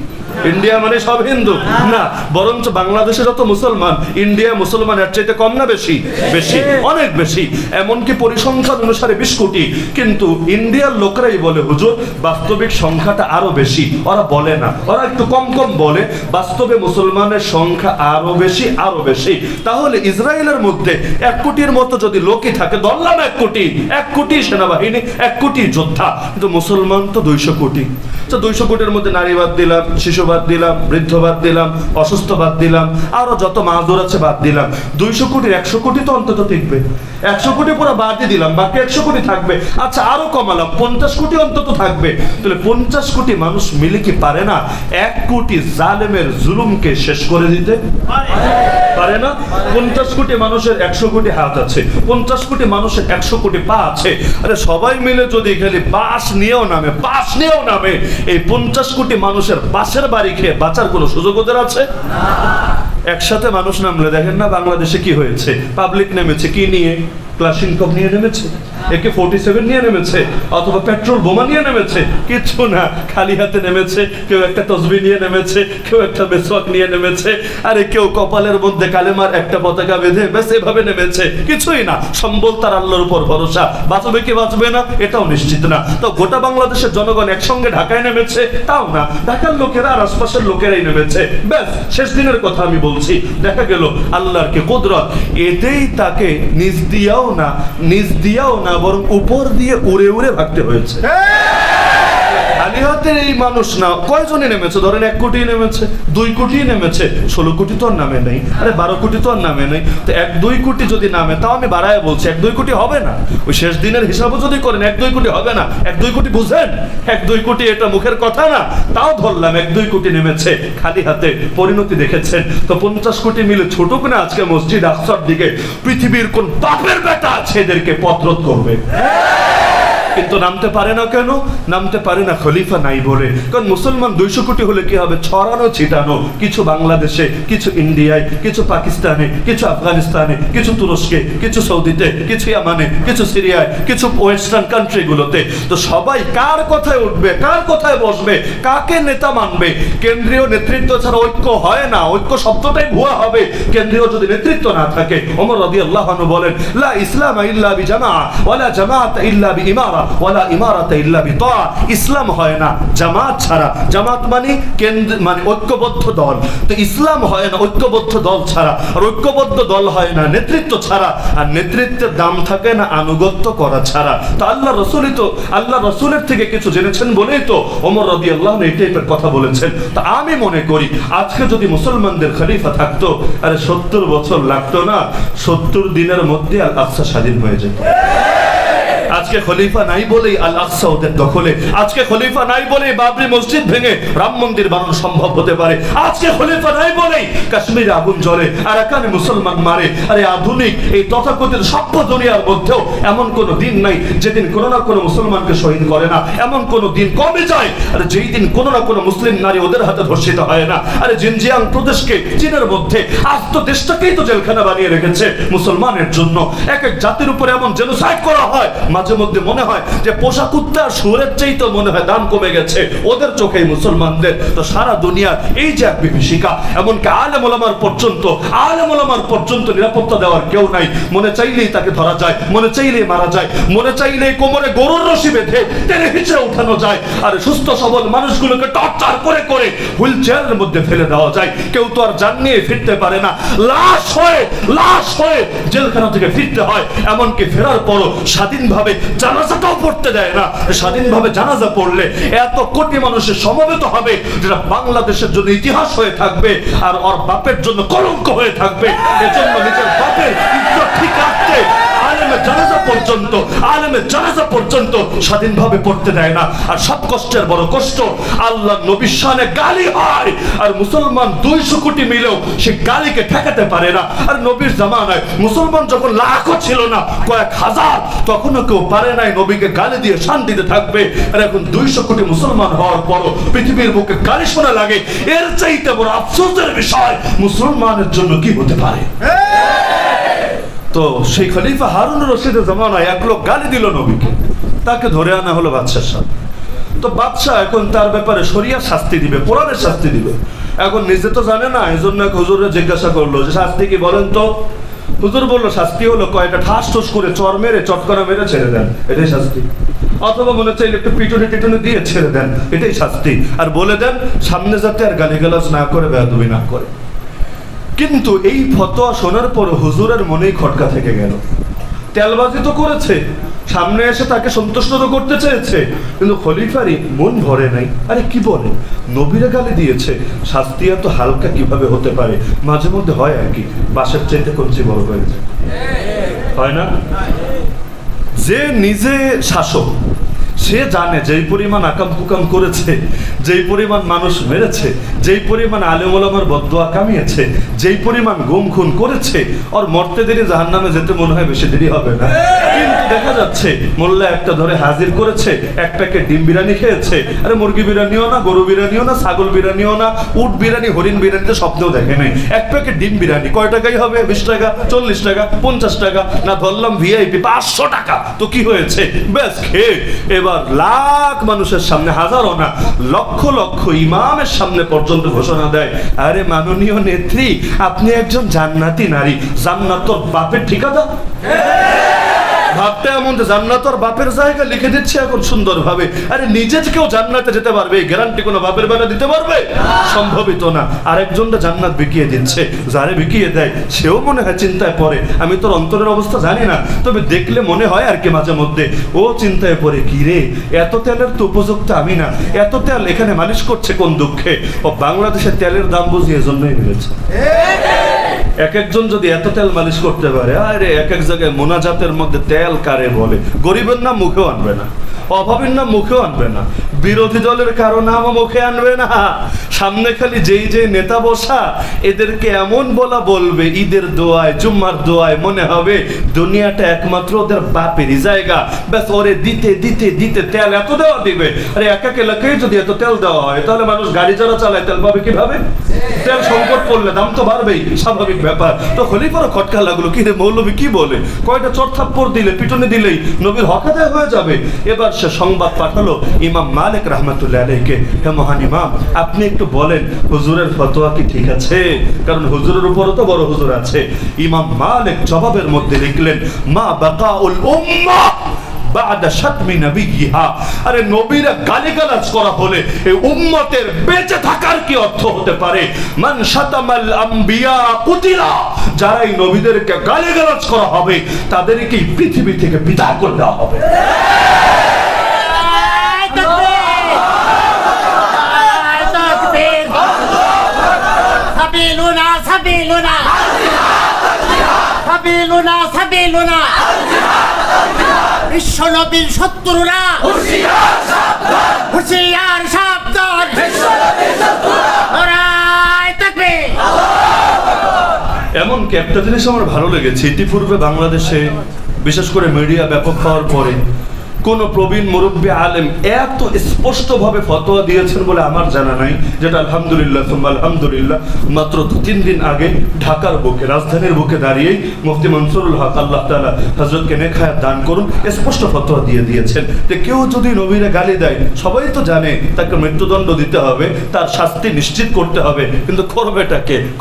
ইন্ডিয়া মানে সব হিন্দু না, বরঞ্চ বাংলাদেশে যত মুসলমান, ইন্ডিয়া মুসলমানের চাইতে কম না বেশি? বেশি, অনেক বেশি। এমনকি পরিসংখ্যান অনুসারে 20 কোটি, কিন্তু ইন্ডিয়ার লোকরাই বলে হুজুর বাস্তবিক সংখ্যাটা আরো বেশি। ওরা বলে না, ওরা একটু কম কম বলে, বাস্তবে মুসলমানের সংখ্যা আরো বেশি, আরো বেশি। তাহলে ইসরায়েলের মধ্যে 1 কোটির মতো যদি লোকই থাকে, ধরলাম 1 কোটি, 1 কোটি সেনাবাহিনী, 1 কোটি যোদ্ধা, কিন্তু মুসলমান তো 200 কোটি। তো 200 কোটির মধ্যে নারী বাদ দিলাম, শিশু বাদ দিলাম, বৃদ্ধ বাদ দিলাম, অসুস্থ বাদ দিলাম, আরো যত মাযুর আছে বাদ দিলাম, 200 কোটির 100 কোটি তো অন্তত টিকবে। 100 কোটি পুরো বাদই দিলাম, বাকি 100 কোটি থাকবে। আচ্ছা আরো কমালাম, 50 কোটি অন্তত থাকবে। তাহলে 50 কোটি মানুষ মিলে কি পারে না 1 কোটি জালেমের জুলুমকে শেষ করে দিতে? পারে না? 50 কোটি মানুষের 100 কোটি হাত আছে, 50 কোটি মানুষের 100 কোটি পা আছে। আরে সবাই মিলে যদি খালি বাঁশ নিয়েও নামে, এই 50 কোটি মানুষের বাঁশের বাড়ি খেয়ে বাঁচার কোনো সুযোগ ওদের আছে? একসাথে মানুষ নামলে দেখেন না বাংলাদেশে কি হয়েছে? পাবলিক নেমেছে কি নিয়ে? ক্লাশিনকভ নিয়ে নেমেছে, AK-47 নিয়ে নেমেছে, অথবা পেট্রোল বোমা নিয়ে নেমেছে? কিচ্ছু না, খালি হাতে নেমেছে। কেউ একটা তসবিহ নিয়ে নেমেছে, কেউ একটা মেসওয়াক নিয়ে নেমেছে, আরে কেউ কপালের মধ্যে কালেমার একটা পতাকা বেঁধে ব্যাস এভাবে নেমেছে। কিছুই না, সম্বল তার আল্লাহর উপর ভরসা। বাঁচবে কি বাঁচবে না এটাও নিশ্চিত না। তো গোটা বাংলাদেশের জনগণ একসঙ্গে ঢাকায় নেমেছে, তাও না, ঢাকার লোকেরা আর আশপাশের লোকেরাই নেমেছে। ব্যাস শেষ দিনের কথা আমি বলছি, দেখা গেল আল্লাহর কি কুদরত, এতেই তাকে নিজ দিয়াও না বরং উপর দিয়ে উড়ে উড়ে ভাগতে হয়েছে। খালি হাতের এই মানুষ না, কয়জনে নেমেছে? ধরেন 1 কোটি নেমেছে, 2 কোটি নেমেছে, 16 কোটি তো আর নামে নাই, আরে 12 কোটি তো আর নামে নাই। তো 1-2 কোটি যদি নামে, তাও আমি বাড়ায় বলছি 1-2 কোটি হবে না। ওই শেষ দিনের হিসাবও যদি করেন 1-2 কোটি হবে না। 1-2 কোটি বুঝেন? 1-2 কোটি এটা মুখের কথা না, তাও ধরলাম 1-2 কোটি নেমেছে খালি হাতে। পরিণতি দেখেছেন তো? 50 কোটি মিলে ছুটুক না আজকে মসজিদ আকসার দিকে, পৃথিবীর কোন বাপের বেটা আছে এদেরকে পথরোধ করবে? কিন্তু নামতে পারে না কেন? নামতে পারে না খলিফা নাই বলে। কারণ মুসলমান 200 কোটি হলে কি হবে? ছড়ানো ছিটানো, কিছু বাংলাদেশে, কিছু ইন্ডিয়ায়, কিছু পাকিস্তানে, কিছু আফগানিস্তানে, কিছু তুরস্কে, কিছু সৌদিতে, কিছু ইয়ামানে, কিছু সিরিয়ায়, কিছু ওয়েস্টার্ন কান্ট্রিগুলোতে। তো সবাই কার কথায় উঠবে, কার কথায় বসবে, কাকে নেতা মানবে? কেন্দ্রীয় নেতৃত্ব ছাড়া ঐক্য হয় না, ঐক্য শব্দটাই ভুয়া হবে কেন্দ্রীয় যদি নেতৃত্ব না থাকে। ওমর রাদিয়াল্লাহু আনহু বলেন, লা ইসলাম ইল্লা বিজামাআ ওয়ালা জামাআত ইল্লা বিইমারা। ওয়ালা ইমারাতা ইল্লা বিতা। ইসলাম হয় না জামাত ছাড়া। জামাত মানে কেন্দ্র, মানে ঐক্যবদ্ধ দল। তো ইসলাম হয় না ঐক্যবদ্ধ দল ছাড়া, আর ঐক্যবদ্ধ দল হয় না নেতৃত্ব ছাড়া, আর নেতৃত্বের দাম থাকে না আনুগত্য করা ছাড়া। তো আল্লাহ রসুলই তো, আল্লাহ রসুলের থেকে কিছু জেনেছেন বলেই তো ওমর রাদিয়াল্লাহু আনহু এই টাইপের কথা বলেছেন। তা আমি মনে করি আজকে যদি মুসলমানদের খলিফা থাকতো, আরে 70 বছর লাগতো না, 70 দিনের মধ্যে আল আকসা স্বাধীন হয়ে যেত। আজকে খলিফা নাই বলেই আল আকসা ওদের দখলে। আজকে খলিফা নাই বলেই বাবরি মসজিদ ভেঙে রাম মন্দির বানানো সম্ভব হতে পারে। আজকে খলিফা নাই বলেই কাশ্মীরে আগুন জ্বলে, আরাকানে মুসলমান মারে। আরে আধুনিক এই তথাকথিত সভ্য দুনিয়ার মধ্যেও এমন কোন দিন নাই যেদিন কোনো না কোনো মুসলমানকে শহীদ করে না। এমন কোন দিন কমে যায় আর যেই দিন কোনো না কোনো মুসলিম নারী ওদের হাতে ধর্ষিত হয় না। আরে জিনজিয়াং প্রদেশকে চীনের মধ্যে আজ তো দেশটাকেই তো জেলখানা বানিয়ে রেখেছে মুসলমানের জন্য। এক এক জাতির উপরে এমন জেনোসাইড করা হয়, মাঝে মধ্যে মনে হয় যে পোষা কুত্তা সুরের চাইতে মনে হয় দাম কমে গেছে ওদের চোখে মুসলমানদের। তো সারা দুনিয়ার এই যে এক বিভীষিকা, এমনকি আলেম ওলামার পর্যন্ত নিরাপত্তা দেওয়ার কেউ নাই। মনে চাইলেই তাকে ধরা যায়, মনে চাইলেই মারা যায়, মনে চাইলেই কোমরে গরুর রশি বেঁধে টেনে হিচড়ে উঠানো যায়। আর সুস্থ সবল মানুষগুলোকে টর্চার করে করে হুইল চেয়ারের মধ্যে ফেলে দেওয়া যায়। কেউ তো আর জান নিয়ে ফিরতে পারে না, লাশ হয়ে জেলখানা থেকে ফিরতে হয়। এমনকি ফেরার পরও স্বাধীনভাবে জানাজাটাও পড়তে দেয় না। স্বাধীনভাবে জানাজা পড়লে এত কোটি মানুষের সমবেত হবে যেটা বাংলাদেশের জন্য ইতিহাস হয়ে থাকবে আর ওর বাপের জন্য কলঙ্ক হয়ে থাকবে। এজন্য নিজের বাপের ইজ্জত ঠিক রাখতে আলেমের জানাজা পর্যন্ত স্বাধীনভাবে পড়তে দেয় না। আর সব কষ্টের বড় কষ্ট, আল্লাহ নবীর শানে গালি হয় আর মুসলমান 200 কোটি মিলেও সে গালিকে ঠেকাতে পারে না। আর নবীর জামানায় মুসলমান যখন লাখও ছিল না, কয়েক হাজার, তখনও কেউ পারে নাই নবীকে গালি দিয়ে শান্তিতে থাকবে। আর এখন 200 কোটি মুসলমান হওয়ার পরও পৃথিবীর বুকে গালি শোনা লাগে। এর চাইতে বড় আফসোসের বিষয় মুসলমানের জন্য কি হতে পারে? তো সেই খলিফা হারুন রশিদের জামানায় এক লোক গালি দিল নবীকে, তাকে ধরে আনা হলো বাদশার সাথে। তো বাদশা এখন তার ব্যাপারে শরিয়া শাস্তি দিবে, কোরআনের শাস্তি দিবে। এখন নিজে তো জানে না, এই জন্য হুজুরে জিজ্ঞাসা করলো যে শাস্তি কি বলেন তো। হুজুর বললো শাস্তি হলো কয়েকটা ঠাস ঠুস করে চর মেরে চটকরা মেরে ছেড়ে দেন, এটাই শাস্তি। অথবা মনে চাইলে একটু পিটুনি দিয়ে ছেড়ে দেন, এটাই শাস্তি। আর বলে দেন সামনে যাতে আর গালিগালাজ না করে, বেয়াদবি না করে। কিন্তু এই ফতোয়া শোনার পর হুজুরের মনেই খটকা থেকে গেল। তেলবাজি তো করেছে, সামনে এসে তাকে সন্তুষ্ট তো করতে চেয়েছে, কিন্তু খলিফারই মন ভরে নাই। আরে কি বলে, নবীরা গালি দিয়েছে, শাস্তি এত হালকা কিভাবে হতে পারে? মাঝে মধ্যে হয় আর কি, বাসের চাইতে কঞ্চি বড় হয়ে যায়, হয় না? যে নিজে শাসক সে জানে যেই পরিমাণ আকাম কুকাম করেছে, যেই পরিমাণ মানুষ মেরেছে, যেই পরিমাণ আলেম ওলামার বদদোয়া কামিয়েছে, যেই পরিমাণ গুম খুন করেছে, আর মরতে দেরি জাহান্নামে যেতে মনে হয় বেশি দেরি হবে না। কিন্তু দেখা যাচ্ছে মোল্লা একটা ধরে হাজির করেছে, এক প্যাকেট ডিম বিরিয়ানি খেয়েছে। আরে মুরগি বিরিয়ানিও না, গরু বিরিয়ানিও না, ছাগল বিরিয়ানিও না, উট বিরিয়ানি, হরিণ বিরিয়ানি তো স্বপ্নেও দেখে নাই। এক প্যাকেট ডিম বিরিয়ানি কয় টাকাই হবে? 20 টাকা, 40 টাকা, 50 টাকা, না ধরলাম ভিআইপি 500 টাকা। তো কি হয়েছে? ব্যাস খেয়ে এবার লাখ মানুষের সামনে, হাজারও না লক্ষ লক্ষ ইমামের সামনে পর্যন্ত ঘোষণা দেয়, আরে মাননীয় নেত্রী, আপনি একজন জান্নাতি নারী। জান্নাত তোর বাপের ঠিকাদার? ভাবতে এমন যে জান্নাত আর বাপের জায়গা লিখে দিচ্ছে এখন সুন্দরভাবে। আরে নিজে কেউ জান্নাতে যেতে পারবে এই গ্যারান্টি কোনো বাপের বেটা দিতে পারবে? সম্ভবিত না। আরেকজনটা জান্নাত বিকিয়ে দিচ্ছে, যারে বিকিয়ে দেয় সেও মনে হয় চিন্তায় পড়ে। আমি তোর অন্তরের অবস্থা জানি না, তবে দেখলে মনে হয় আর কি মাঝে মধ্যে ও চিন্তায় পড়ে, কি রে এত তেলের তো উপযুক্ত আমি না, এত তেল এখানে মালিশ করছে কোন দুঃখে? ও বাংলাদেশের তেলের দাম বুঝি এজন্যই মিলেছে। এক একজন যদি এত তেল মালিশ করতে পারে, আরে এক এক জায়গায় মোনাজাতের মধ্যে তেল কারে বলে? গরিবের নাম মুখেও আনবে না, অভাবের নাম মুখেও আনবে না, বিরোধী দলের কারো নাম মুখে আনবে না। সামনে খালি যেই যে নেতা বসা, এদেরকে এমন বলবে ঈদের দোয়ায়, জুম্মার দোয়ায়, মনে হবে দুনিয়াটা একমাত্র ওদের বাপেরই জায়গা। ব্যাস ওরে দিতে দিতে দিতে তেল এত দেওয়া দিবে। আরে এক এক এলাকায় যদি এত তেল দেওয়া হয়, তাহলে মানুষ গাড়ি যারা চালায় তেল পাবে কিভাবে? তেল সংকট পড়লে দাম তো বাড়বেই, স্বাভাবিক ব্যাপার। তো খলিফারও খটকা লাগলো, কি রে মৌলবী কি বলে? কয়টা চড়থাপ্পড় দিলে, পিটনে দিলেই নবীর হক আদায় হয়ে যাবে। এবার সে সংবাদ পাঠালো ইমাম মালিক রাহমাতুল্লাহ আলাইহিকে, হে মহান ইমাম, আপনি একটু বলেন হুজুরের ফতোয়া কি ঠিক আছে? কারণ হুজুরের উপরও তো বড় হুজুর আছে। ইমাম মালিক জবাবের মধ্যে লিখলেন, মা বাকাউল উম্মাহ বা'দা শাতমি নাবিয়্যিহা। আরে নবীরা গালিগালাজ করা হলে এই উম্মতের বেঁচে থাকার কি অর্থ হতে পারে? মান শাতামাল আম্বিয়া কুতিলা। যারা এই নবীদেরকে গালিগালাজ করা হবে তাদেরকে পৃথিবী থেকে বিদায় করে দেওয়া হবে। বিশ্ব নবীর শত্রুরা হুঁশিয়ার সাবধান। এমনকি একটা জিনিস আমার ভালো লেগেছে, ইতিপূর্বে বাংলাদেশে বিশেষ করে মিডিয়া ব্যাপক হওয়ার পরে কোন প্রবীণ মুরব্বী আলেম এত স্পষ্টভাবে ফতোয়া দিয়েছেন বলে আমার জানা নাই, যেটা আলহামদুলিল্লাহ আলহামদুলিল্লাহ মাত্র 2-3 দিন আগে ঢাকার বুকে, রাজধানীর বুকে দাঁড়িয়েই মুফতি মনসুরুল হক আল্লাহ তাআলা হযরতকে নেক হায়াত দান করুন, স্পষ্ট ফতোয়া দিয়ে দিয়েছেন যে কেউ যদি নবীরে গালি দেয় সবাই তো জানে তাকে মৃত্যুদণ্ড দিতে হবে, তার শাস্তি নিশ্চিত করতে হবে, কিন্তু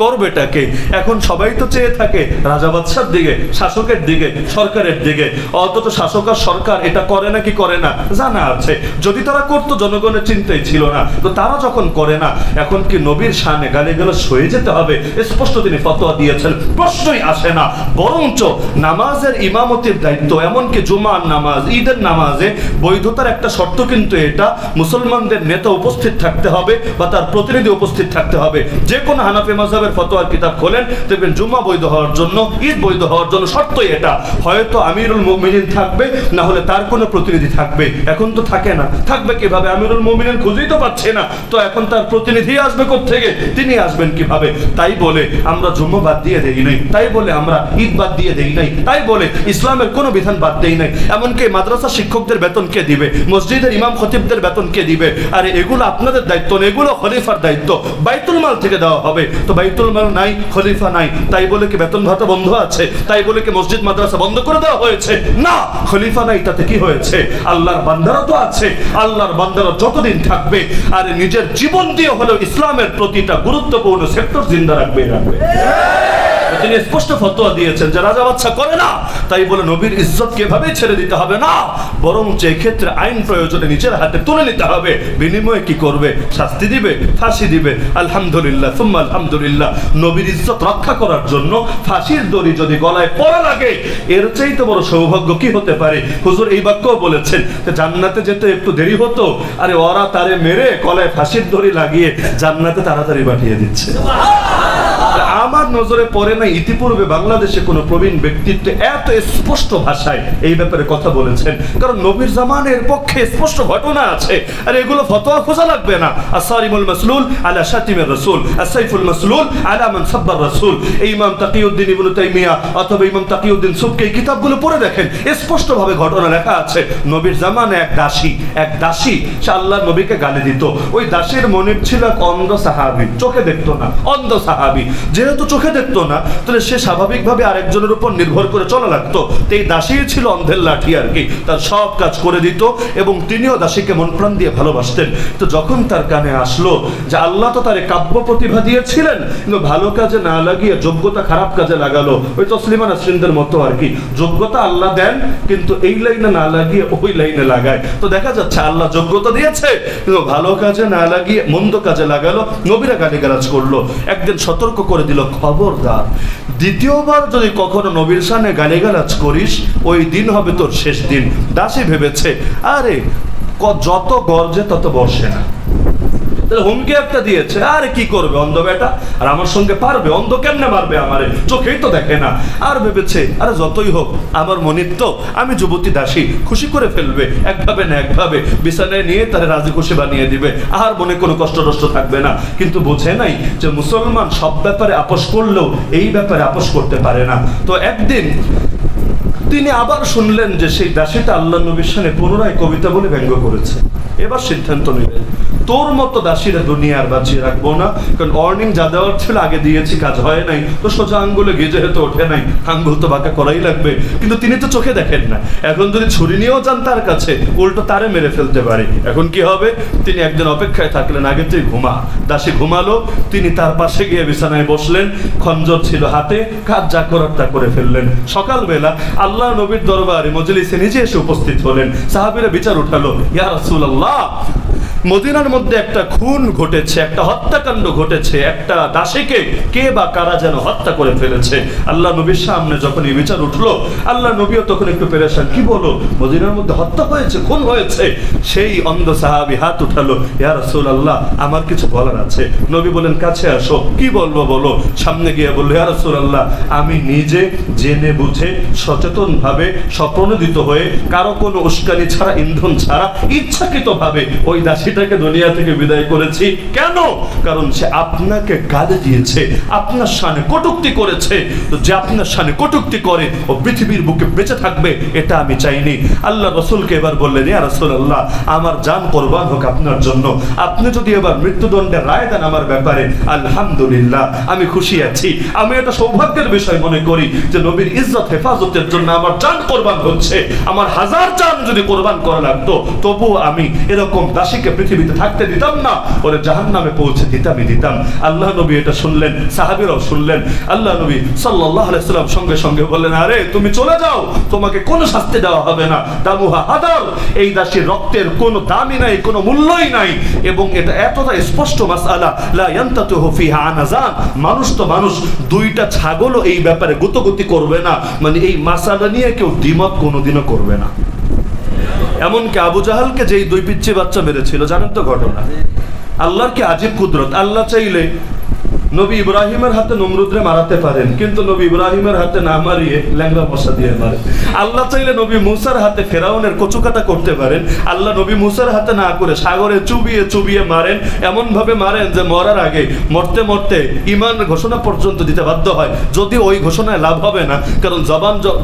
করবেটাকে এখন সবাই তো চেয়ে থাকে রাজা বাদশার দিকে, শাসকের দিকে, সরকারের দিকে। অথচ শাসক আর সরকার এটা করে নাকি করে না জানা আছে। যদি তারা করতো জনগণের চিন্তাই ছিল না, তো তারা যখন করে না এখন কি নবীর শানে গালিগালাজ হয়ে যেতে হবে? স্পষ্ট তিনি ফতোয়া দিয়েছেন, প্রশ্নই আসে না। বরঞ্চ নামাজের ইমামতির দায়িত্ব, এমনকি জুমার নামাজ, ঈদের নামাজে বৈধতার একটা শর্ত কিন্তু এটা, মুসলমানদের নেতা উপস্থিত থাকতে হবে বা তার প্রতিনিধি উপস্থিত থাকতে হবে। যে কোনো হানাফি মাযহাবের ফতোয়ার কিতাব খোলেন দেখবেন জুমা বৈধ হওয়ার জন্য, ঈদ বৈধ হওয়ার জন্য শর্তই এটা, হয়তো আমিরুল মুমিনিন থাকবে, না হলে তার কোনো প্রতিনিধি থাকবে। এখন তো থাকে না, থাকবে কিভাবে? আমিরুল মুমিনিন খুঁজেই তো পাচ্ছে না, তো এখন তার প্রতিনিধি আসবে কোত্থেকে? তিনি আসবেন কিভাবে? তাই বলে আমরা জুম্মা বাদ দিয়ে দেই নাই, তাই বলে আমরা ঈদ বাদ দিয়ে দেই নাই, তাই বলে ইসলামের কোনো বিধান বাদ দেই নাই। এমনকি মাদ্রাসা শিক্ষকদের বেতন কে দিবে? মসজিদের ইমাম খতিবদের বেতন কে দিবে? আরে এগুলো আপনাদের দায়িত্ব না, এগুলো খলিফার দায়িত্ব, বাইতুল মাল থেকে দেওয়া হবে। তো বাইতুল মাল নাই, খলিফা নাই, তাই বলে কি বেতন ভাতা বন্ধ আছে? তাই বলে কি মসজিদ মাদ্রাসা বন্ধ করে দেওয়া হয়েছে? না, খলিফা নাই তাতে কি হয়েছে? আল্লাহর বান্দারা তো আছে, আল্লাহর বান্দারা যতদিন থাকবে আর নিজের জীবন দিয়ে হলেও ইসলামের প্রতিটা গুরুত্বপূর্ণ সেক্টর জিন্দা রাখবে। তিনি স্পষ্ট ফতোয়া দিয়েছেন যে রাজা বাদশা করে না, তাই বলে নবীর ইজ্জত কিভাবে ছেড়ে দিতে হবে না, বরং যে ক্ষেত্রে আইন প্রয়োজনে নিজের হাতে তুলে নিতে হবে। বিনিময়ে কি করবে? শাস্তি দিবে, ফাঁসি দিবে। আলহামদুলিল্লাহ সুম্মা আলহামদুলিল্লাহ, নবীর ইজ্জত রক্ষা করার জন্য ফাঁসির দড়ি যদি গলায় পড়া লাগে এর চাইতে বড় সৌভাগ্য কি হতে পারে? হুজুর এই বাক্যও বলেছেন যে জান্নাতে যেতে একটু দেরি হতো, আরে ওরা তারে মেরে গলায় ফাঁসির দড়ি লাগিয়ে জান্নাতে তাড়াতাড়ি পাঠিয়ে দিচ্ছে। আমার নজরে পড়ে না ইতিপূর্বে বাংলাদেশে কোনো প্রবীণ ব্যক্তিত্ব এত স্পষ্ট ভাষায় এই ব্যাপারে কথা বলেছেন, কারণ নবীর জামানের পক্ষে স্পষ্ট ঘটনা আছে। আর এগুলো ফতোয়া খোঁজা লাগবে না। আসারিমুল মাসলুল আলা শাতিমের রাসূল, আসাইফুল মাসলুল আলা মান সাব্বার রাসূল, এই ইমাম তাকিউদ্দিন ইবনে তাইমিয়া অথবা ইমাম তাকিউদ্দিন সুবকি এই কিতাবগুলো পড়ে দেখেন, স্পষ্ট ভাবে ঘটনা লেখা আছে। নবীর জামানে এক দাসী সে আল্লাহর নবীকে গালি দিত। ওই দাসীর মনিব ছিল এক অন্ধ সাহাবী, চোখে দেখতো না, অন্ধ সাহাবী। যেহেতু চোখে দেখতো না, তাহলে সে স্বাভাবিকভাবে আরেকজনের উপর নির্ভর করে চলা লাগতো। এই দাসী ছিল অন্ধের লাঠি আর কি, তার সব কাজ করে দিত এবং তিনিও দাসীকে মন প্রাণ দিয়ে ভালোবাসতেন। তো যখন তার কানে আসলো যে আল্লাহ তো তারে কাব্য প্রতিভা দিয়েছিলেন, কিন্তু ভালো কাজে না লাগিয়ে যোগ্যতা খারাপ কাজে লাগালো, ওই তসলিমা নাসরিনদের মতো আর কি। যোগ্যতা আল্লাহ দেন কিন্তু এই লাইনে না লাগিয়ে ওই লাইনে লাগায়। তো দেখা যাচ্ছে আল্লাহ যোগ্যতা দিয়েছে কিন্তু ভালো কাজে না লাগিয়ে মন্দ কাজে লাগালো, নবীরা গালিগালাজ করলো। একদিন সতর্ক করে দিল, খবরদার দ্বিতীয়বার যদি কখনো নবীর শানে গালিগালাজ করিস ওই দিন হবে তোর শেষ দিন। দাসী ভেবেছে আরে যত গর্জে তত বর্ষে না, হুমকি একটা দিয়েছে, আরে কি করবে অন্ধ বেটা, আর আমার সঙ্গে পারবে? অন্ধ কেমনে মারবে আমারে, চোখেই তো দেখে না। আর ভেবেছে আরে যতই হোক আমার মনির তো, আমি যুবতী দাসী, খুশি করে ফেলবে একভাবে না একভাবে, বিছানায় নিয়ে তারা রাজি খুশি বানিয়ে দিবে, আর মনে কোনো কষ্ট থাকবে না। কিন্তু বোঝে নাই যে মুসলমান সব ব্যাপারে আপোষ করলেও এই ব্যাপারে আপোষ করতে পারে না। তো একদিন তিনি আবার শুনলেন যে সেই দাসীটা আল্লাহ নবীর সামনে পুনরায় কবিতা বলে ব্যঙ্গ করেছে। এবার সিদ্ধান্ত নিলেন তোর মতো দাসীরা দুনিয়ার বাঁচিয়ে রাখবো না, কারণ অর্নিং যা দেওয়ার ছিল আগে দিয়েছি, কাজ হয় নাই, তো সোজা আঙ্গুলে গেজে হয়তো ওঠে নাই, আঙ্গুল তো বাঁকা করাই লাগবে। কিন্তু তিনি তো চোখে দেখেন না, এখন যদি ছুরি নিয়েও যান তার কাছে, উল্টো তারে মেরে ফেলতে পারে। এখন কি হবে? তিনি একদিন অপেক্ষায় থাকলেন, আগে তুই ঘুমা। দাসী ঘুমালো, তিনি তার পাশে গিয়ে বিছানায় বসলেন, খঞ্জর ছিল হাতে, কাজ যা করার তা করে ফেললেন। সকালবেলা আল্লাহ নবীর দরবারে মজলিসে নিজে এসে উপস্থিত হলেন। সাহাবীরা বিচার উঠালো, ইয়া রাসূলুল্লাহ, মদিনার মধ্যে একটা খুন ঘটেছে, একটা হত্যাকাণ্ড ঘটেছে, একটা দাসীকে কে বা কারা যেন হত্যা করে ফেলেছে। আল্লাহ নবীর সামনে যখন এই বিচার উঠলো, আল্লাহ নবীও তখন একটু পেরেশান, কি বলো, মদিনার মধ্যে হত্যা হয়েছে, খুন হয়েছে? সেই অন্ধ সাহাবী হাত উঠালো, ইয়া রাসূলুল্লাহ, আমার কিছু বলার আছে। নবী বলেন, কাছে আসো, কি বলবো বলো। সামনে গিয়ে বললো, ইয়া রাসূলুল্লাহ, আমি নিজে জেনে বুঝে সচেতন ভাবে স্বপ্রণোদিত হয়ে কারো কোনো উস্কানি ছাড়া, ইন্ধন ছাড়া, ইচ্ছাকৃতভাবে ওই দাসীটাকে দুনিয়া থেকে বিদায় করেছি। কেন? কারণ সে আপনাকে গালি দিয়েছে, আপনার শানে কটূক্তি করেছে। তো যে আপনার শানে কটূক্তি করে ও পৃথিবীর বুকে বেঁচে থাকবে, এটা আমি চাইনি। আল্লাহ রাসূলকে এবার বললেন, ইয়া রাসূলুল্লাহ, আমার জান কোরবান হোক আপনার জন্য। আপনি যদি এবার মৃত্যুদণ্ডের রায় দেন আমার ব্যাপারে, আলহামদুলিল্লাহ, আমি খুশি আছি। আমি এটা সৌভাগ্যের বিষয় মনে করি যে নবীর ইজ্জত হেফাজতের জন্য আমার জান কোরবান হচ্ছে। আমার হাজার জান যদি কোরবান করা লাগতো, তবুও আমি এরকম দাসীকে পৃথিবীতে থাকতে দিতাম না, ওরে জাহান্নামে পৌঁছে দিতাম। আল্লাহ নবী এটা শুনলেন, সাহাবীরাও শুনলেন। আল্লাহ নবী সাল্লাল্লাহু আলাইহি ওয়াসাল্লাম সঙ্গে সঙ্গে বললেন, আরে তুমি চলে যাও, তোমাকে কোনো শাস্তি দেওয়া হবে না। দামুহা হাদার, এই দাসীর রক্তের কোনো দামই নাই, কোনো মূল্যই নাই। এবং এটা এতটা স্পষ্ট মাসআলা, লা ইয়ানতাতুহু ফিহা আনাজান, মানুষ তো মানুষ, দুইটা ছাগলও এই ব্যাপারে গুতগুতি করবে না, মানে এই মাসআলা নিয়ে কেউ দ্বিমত কোনোদিনও করবে না। এমনকি আবু জাহালকে যেই দুই পিচ্চি বাচ্চা মেরেছিল, জানেন তো ঘটনা? আল্লাহর কি আজীব কুদরত, আল্লাহ চাইলে নবী ইব্রাহিমের হাতে নমরুদরে মারাতে পারেন, কিন্তু নবী ইব্রাহিমের হাতে না মারিয়ে ল্যাংড়া মশা দিয়ে মারেন। আল্লাহ চাইলে নবী মুসার হাতে ফেরাউনের কচুকাটা করতে পারেন, আল্লাহ নবী মুসার হাতে না করে সাগরে চুবিয়ে চুবিয়ে মারেন। এমন ভাবে মারেন যে মরার আগে, মরতে মরতে ঈমান ঘোষণা পর্যন্ত দিতে বাধ্য হয়, যদি ওই ঘোষণায় লাভ হবে না, কারণ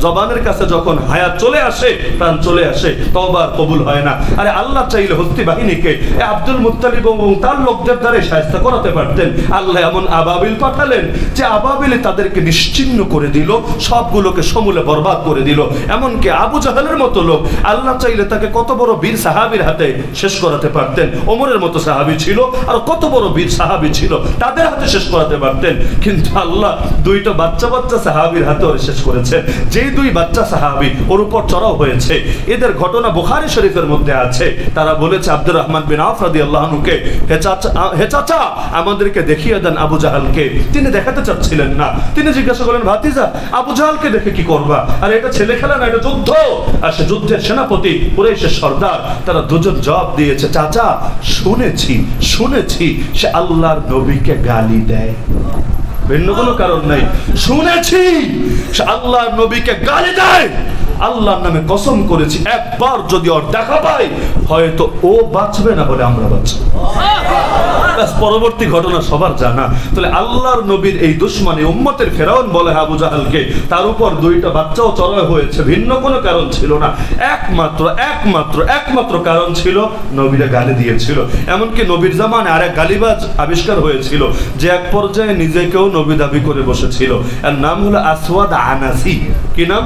জবানের কাছে যখন হায়াত চলে আসে, প্রাণ চলে আসে, তওবা কবুল হয় না। আরে আল্লাহ চাইলে হস্তি বাহিনীকে আব্দুল মুত্তালিব এবং তার লোকদের দ্বারা শায়েস্তা করাতে পারতেন। আল্লাহ এমন আবাবিল পাঠালেন যে আবাবিলে তাদেরকে নিশ্চিহ্ন করে দিল, সবগুলোকে সমূলে বরবাদ করে দিল। এমনকি আবু জাহালের মতো লোক, আল্লাহ চাইলে তাকে কত বড় বীর সাহাবীর হাতে শেষ করাতে পারতেন। ওমরের মতো সাহাবী ছিল, আর কত বড় বীর সাহাবী ছিল, তাদের হাতে শেষ করাতে পারতেন। কিন্তু আল্লাহ দুইটা বাচ্চা বাচ্চা সাহাবীর হাতে শেষ করেছেন। যেই দুই বাচ্চা সাহাবী ওর উপর চড়াও হয়েছে, এদের ঘটনা বুখারী শরীফের মধ্যে আছে। তারা বলেছে আব্দুর রহমান বিন আওফ রাদিয়াল্লাহু আনহুকে, হে চাচা, আমাদেরকে দেখিয়ে দেন আবু জাহালকে। তিনি দেখাতে চাচ্ছিলেন না। তিনি জিজ্ঞাসা করলেন, ভাতিজা, আবু জাহালকে দেখে কি করবা? আর এটা ছেলে খেলা না, এটা যুদ্ধ। আর সে যুদ্ধের সেনাপতি, কুরাইশের সর্দার। তারা দুজন জবাব দিয়েছে, চাচা, শুনেছি সে আল্লাহর নবীকে গালি দেয়, ভিন্ন কোনো কারণ নাই। শুনেছি সে আল্লাহর নবীকে গালি দেয়, আল্লাহর নামে কসম করেছি, একবার যদি ওর দেখা পাই, হয়তো ও বাঁচবে, না হলে আমরা বাঁচব। পরবর্তী ঘটনা সবার জানা। তাহলে আল্লাহর নবীর এই দুশমনী, উম্মতের ফেরাউন বলে আবু জাহালকে, তার উপর দুইটা বাচ্চাও চড়াও হয়েছে, ভিন্ন কোনো কারণ ছিল না। একমাত্র কারণ ছিল নবীরা গালি দিয়েছিল। এমনকি নবীর জামানে আরেক গালিবাজ আবিষ্কার হয়েছিল, যে এক পর্যায়ে নিজেকেও নবী দাবি করে বসেছিল। এর নাম হলো আসওয়াদ আনাসি। কি নাম?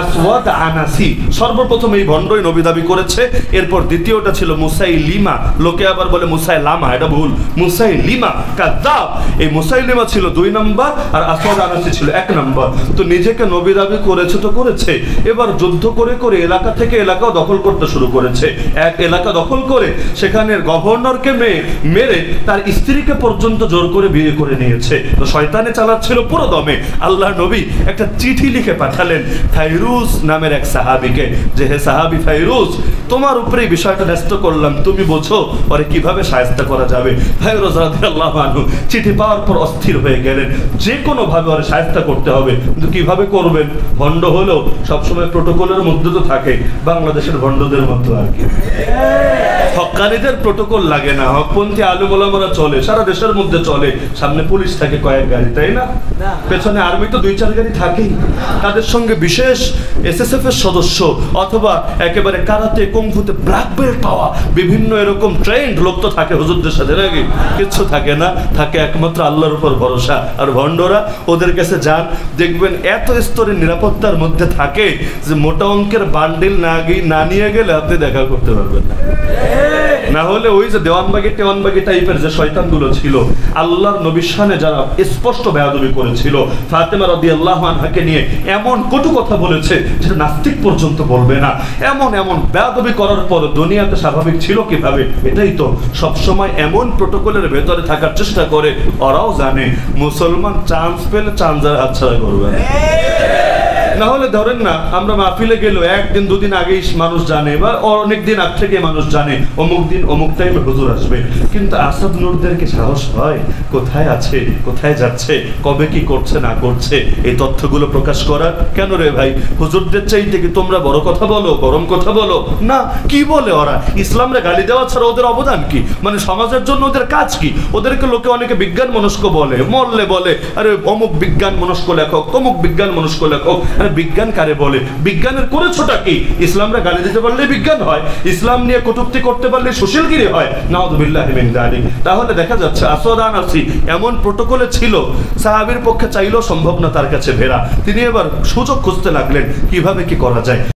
আসওয়াদ আনাসি। সর্বপ্রথম এই ভণ্ডই নবী দাবি করেছে। এরপর দ্বিতীয়টা ছিল মুসাইলিমা, লোকে আবার বলে মুসাইলামা, এটা ভুল, মুসাইলিমা কাযযাব। এই মুসাইলিমা ছিল 2 নম্বর, আর আসওয়াদ আনাসি ছিল 1 নম্বর। তো নিজেকে নবী দাবি করেছে তো করেছে, এবার যুদ্ধ করে করে এলাকা থেকে এলাকাও দখল করতে শুরু করেছে। এক এলাকা দখল করে সেখানের গভর্নরকে মেরে তার স্ত্রীকে পর্যন্ত জোর করে বিয়ে করে নিয়েছে। তো শয়তানে চালাচ্ছিল পুরো দমে। আল্লাহ নবী একটা চিঠি লিখে পাঠালেন ফাইরুজ নামের এক সাহাবীকে, যে হে সাহাবী ফাইরুজ, তোমার উপরে এই বিষয়টা ন্যস্ত করলাম, তুমি বোঝো ওরে কিভাবে শায়েস্তা করা যাবে। ফাইরুজ রাদিয়াল্লাহু আনহু চিঠি পাওয়ার পর অস্থির হয়ে গেলেন, যে কোনো ভাবে ওরে শায়েস্তা করতে হবে, কিন্তু কিভাবে করবেন? ভণ্ড হলেও সবসময় প্রোটোকলের মধ্যে তো থাকে, বাংলাদেশের ভণ্ডদের মতো আর কি। হক্কানিদের প্রোটোকল লাগে না, হকপন্থী আলেম ওলামারা চলে, সারা দেশের মধ্যে চলে। সামনে পুলিশ থাকে কয়েক গাড়ি, তাই না? পেছনে আর্মি তো 2-4 গাড়ি থাকেই। তাদের আমাদের সঙ্গে বিশেষ এসএসএফ এর সদস্য অথবা একেবারে কারাতে কুংফুতে ব্ল্যাক বেল্ট পাওয়া বিভিন্ন এরকম ট্রেন্ড লোক তো থাকে হুজুরদের সাথে, নাকি? কিচ্ছু থাকে না, থাকে একমাত্র আল্লাহর উপর ভরসা। আর ভণ্ডরা, ওদের কাছে যান, দেখবেন এত স্তরের নিরাপত্তার মধ্যে থাকে যে মোটা অঙ্কের বান্ডিল না নিয়ে গেলে আপনি দেখা করতে পারবেন না। না হলে ওই যে দেওয়ানবাগি টাইপের যে শয়তানগুলো ছিল, আল্লাহর নবীর শানে যারা স্পষ্ট বেয়াদবি করেছিল, ফাতেমা রাদিয়াল্লাহু আনহাকে নিয়ে এমন কটু কথা বলেছে যেটা নাস্তিক পর্যন্ত বলবে না, এমন বেয়াদবি করার পর দুনিয়াতে স্বাভাবিক ছিল কিভাবে? এটাই তো সবসময় এমন প্রোটোকলের ভেতরে থাকার চেষ্টা করে। ওরাও জানে মুসলমান চান্স পেলে চান্সার হাতছাড়া করবে না। না হলে ধরেন না, আমরা মাহফিলে গেলেও একদিন দুদিন আগেই মানুষ জানে বা অনেক দিন আগ থেকে মানুষ জানে অমুক দিন অমুক টাইমে হুজুর আসবে, কিন্তু আসাদ নূরদেরকে সাহস হয় কোথায় আছে, কোথায় যাচ্ছে, কবে কি করছে না করছে এই তথ্যগুলো প্রকাশ করার? কেন রে ভাই, হুজুরদের চাইতে কি তোমরা বড় কথা বলো, গরম কথা বলো না? কি বলে ওরা? ইসলামরে গালি দেওয়া ছাড়া ওদের অবদান কি? মানে সমাজের জন্য ওদের কাজ কি? ওদেরকে লোকে অনেকে বিজ্ঞান মনস্ক বলে, মরলে বলে আরে অমুক বিজ্ঞান মনস্ক লেখক, তমুক বিজ্ঞান মনস্ক লেখক। বিজ্ঞান কারে বলে? বিজ্ঞানের করেছোটা কি? ইসলামরা গালি দিতে পারলে বিজ্ঞান হয়, ইসলাম নিয়ে কটূক্তি করতে পারলে সুশীলগিরি হয়। নাউযুবিল্লাহি মিন যালিক। তাহলে দেখা যাচ্ছে আসাদ আনসি এমন প্রোটোকলে ছিল, সাহাবীর পক্ষে চাইলেও সম্ভব না তার কাছে ফেরা। তিনি এবার সুযোগ খুঁজতে লাগলেন কিভাবে কি করা যায়।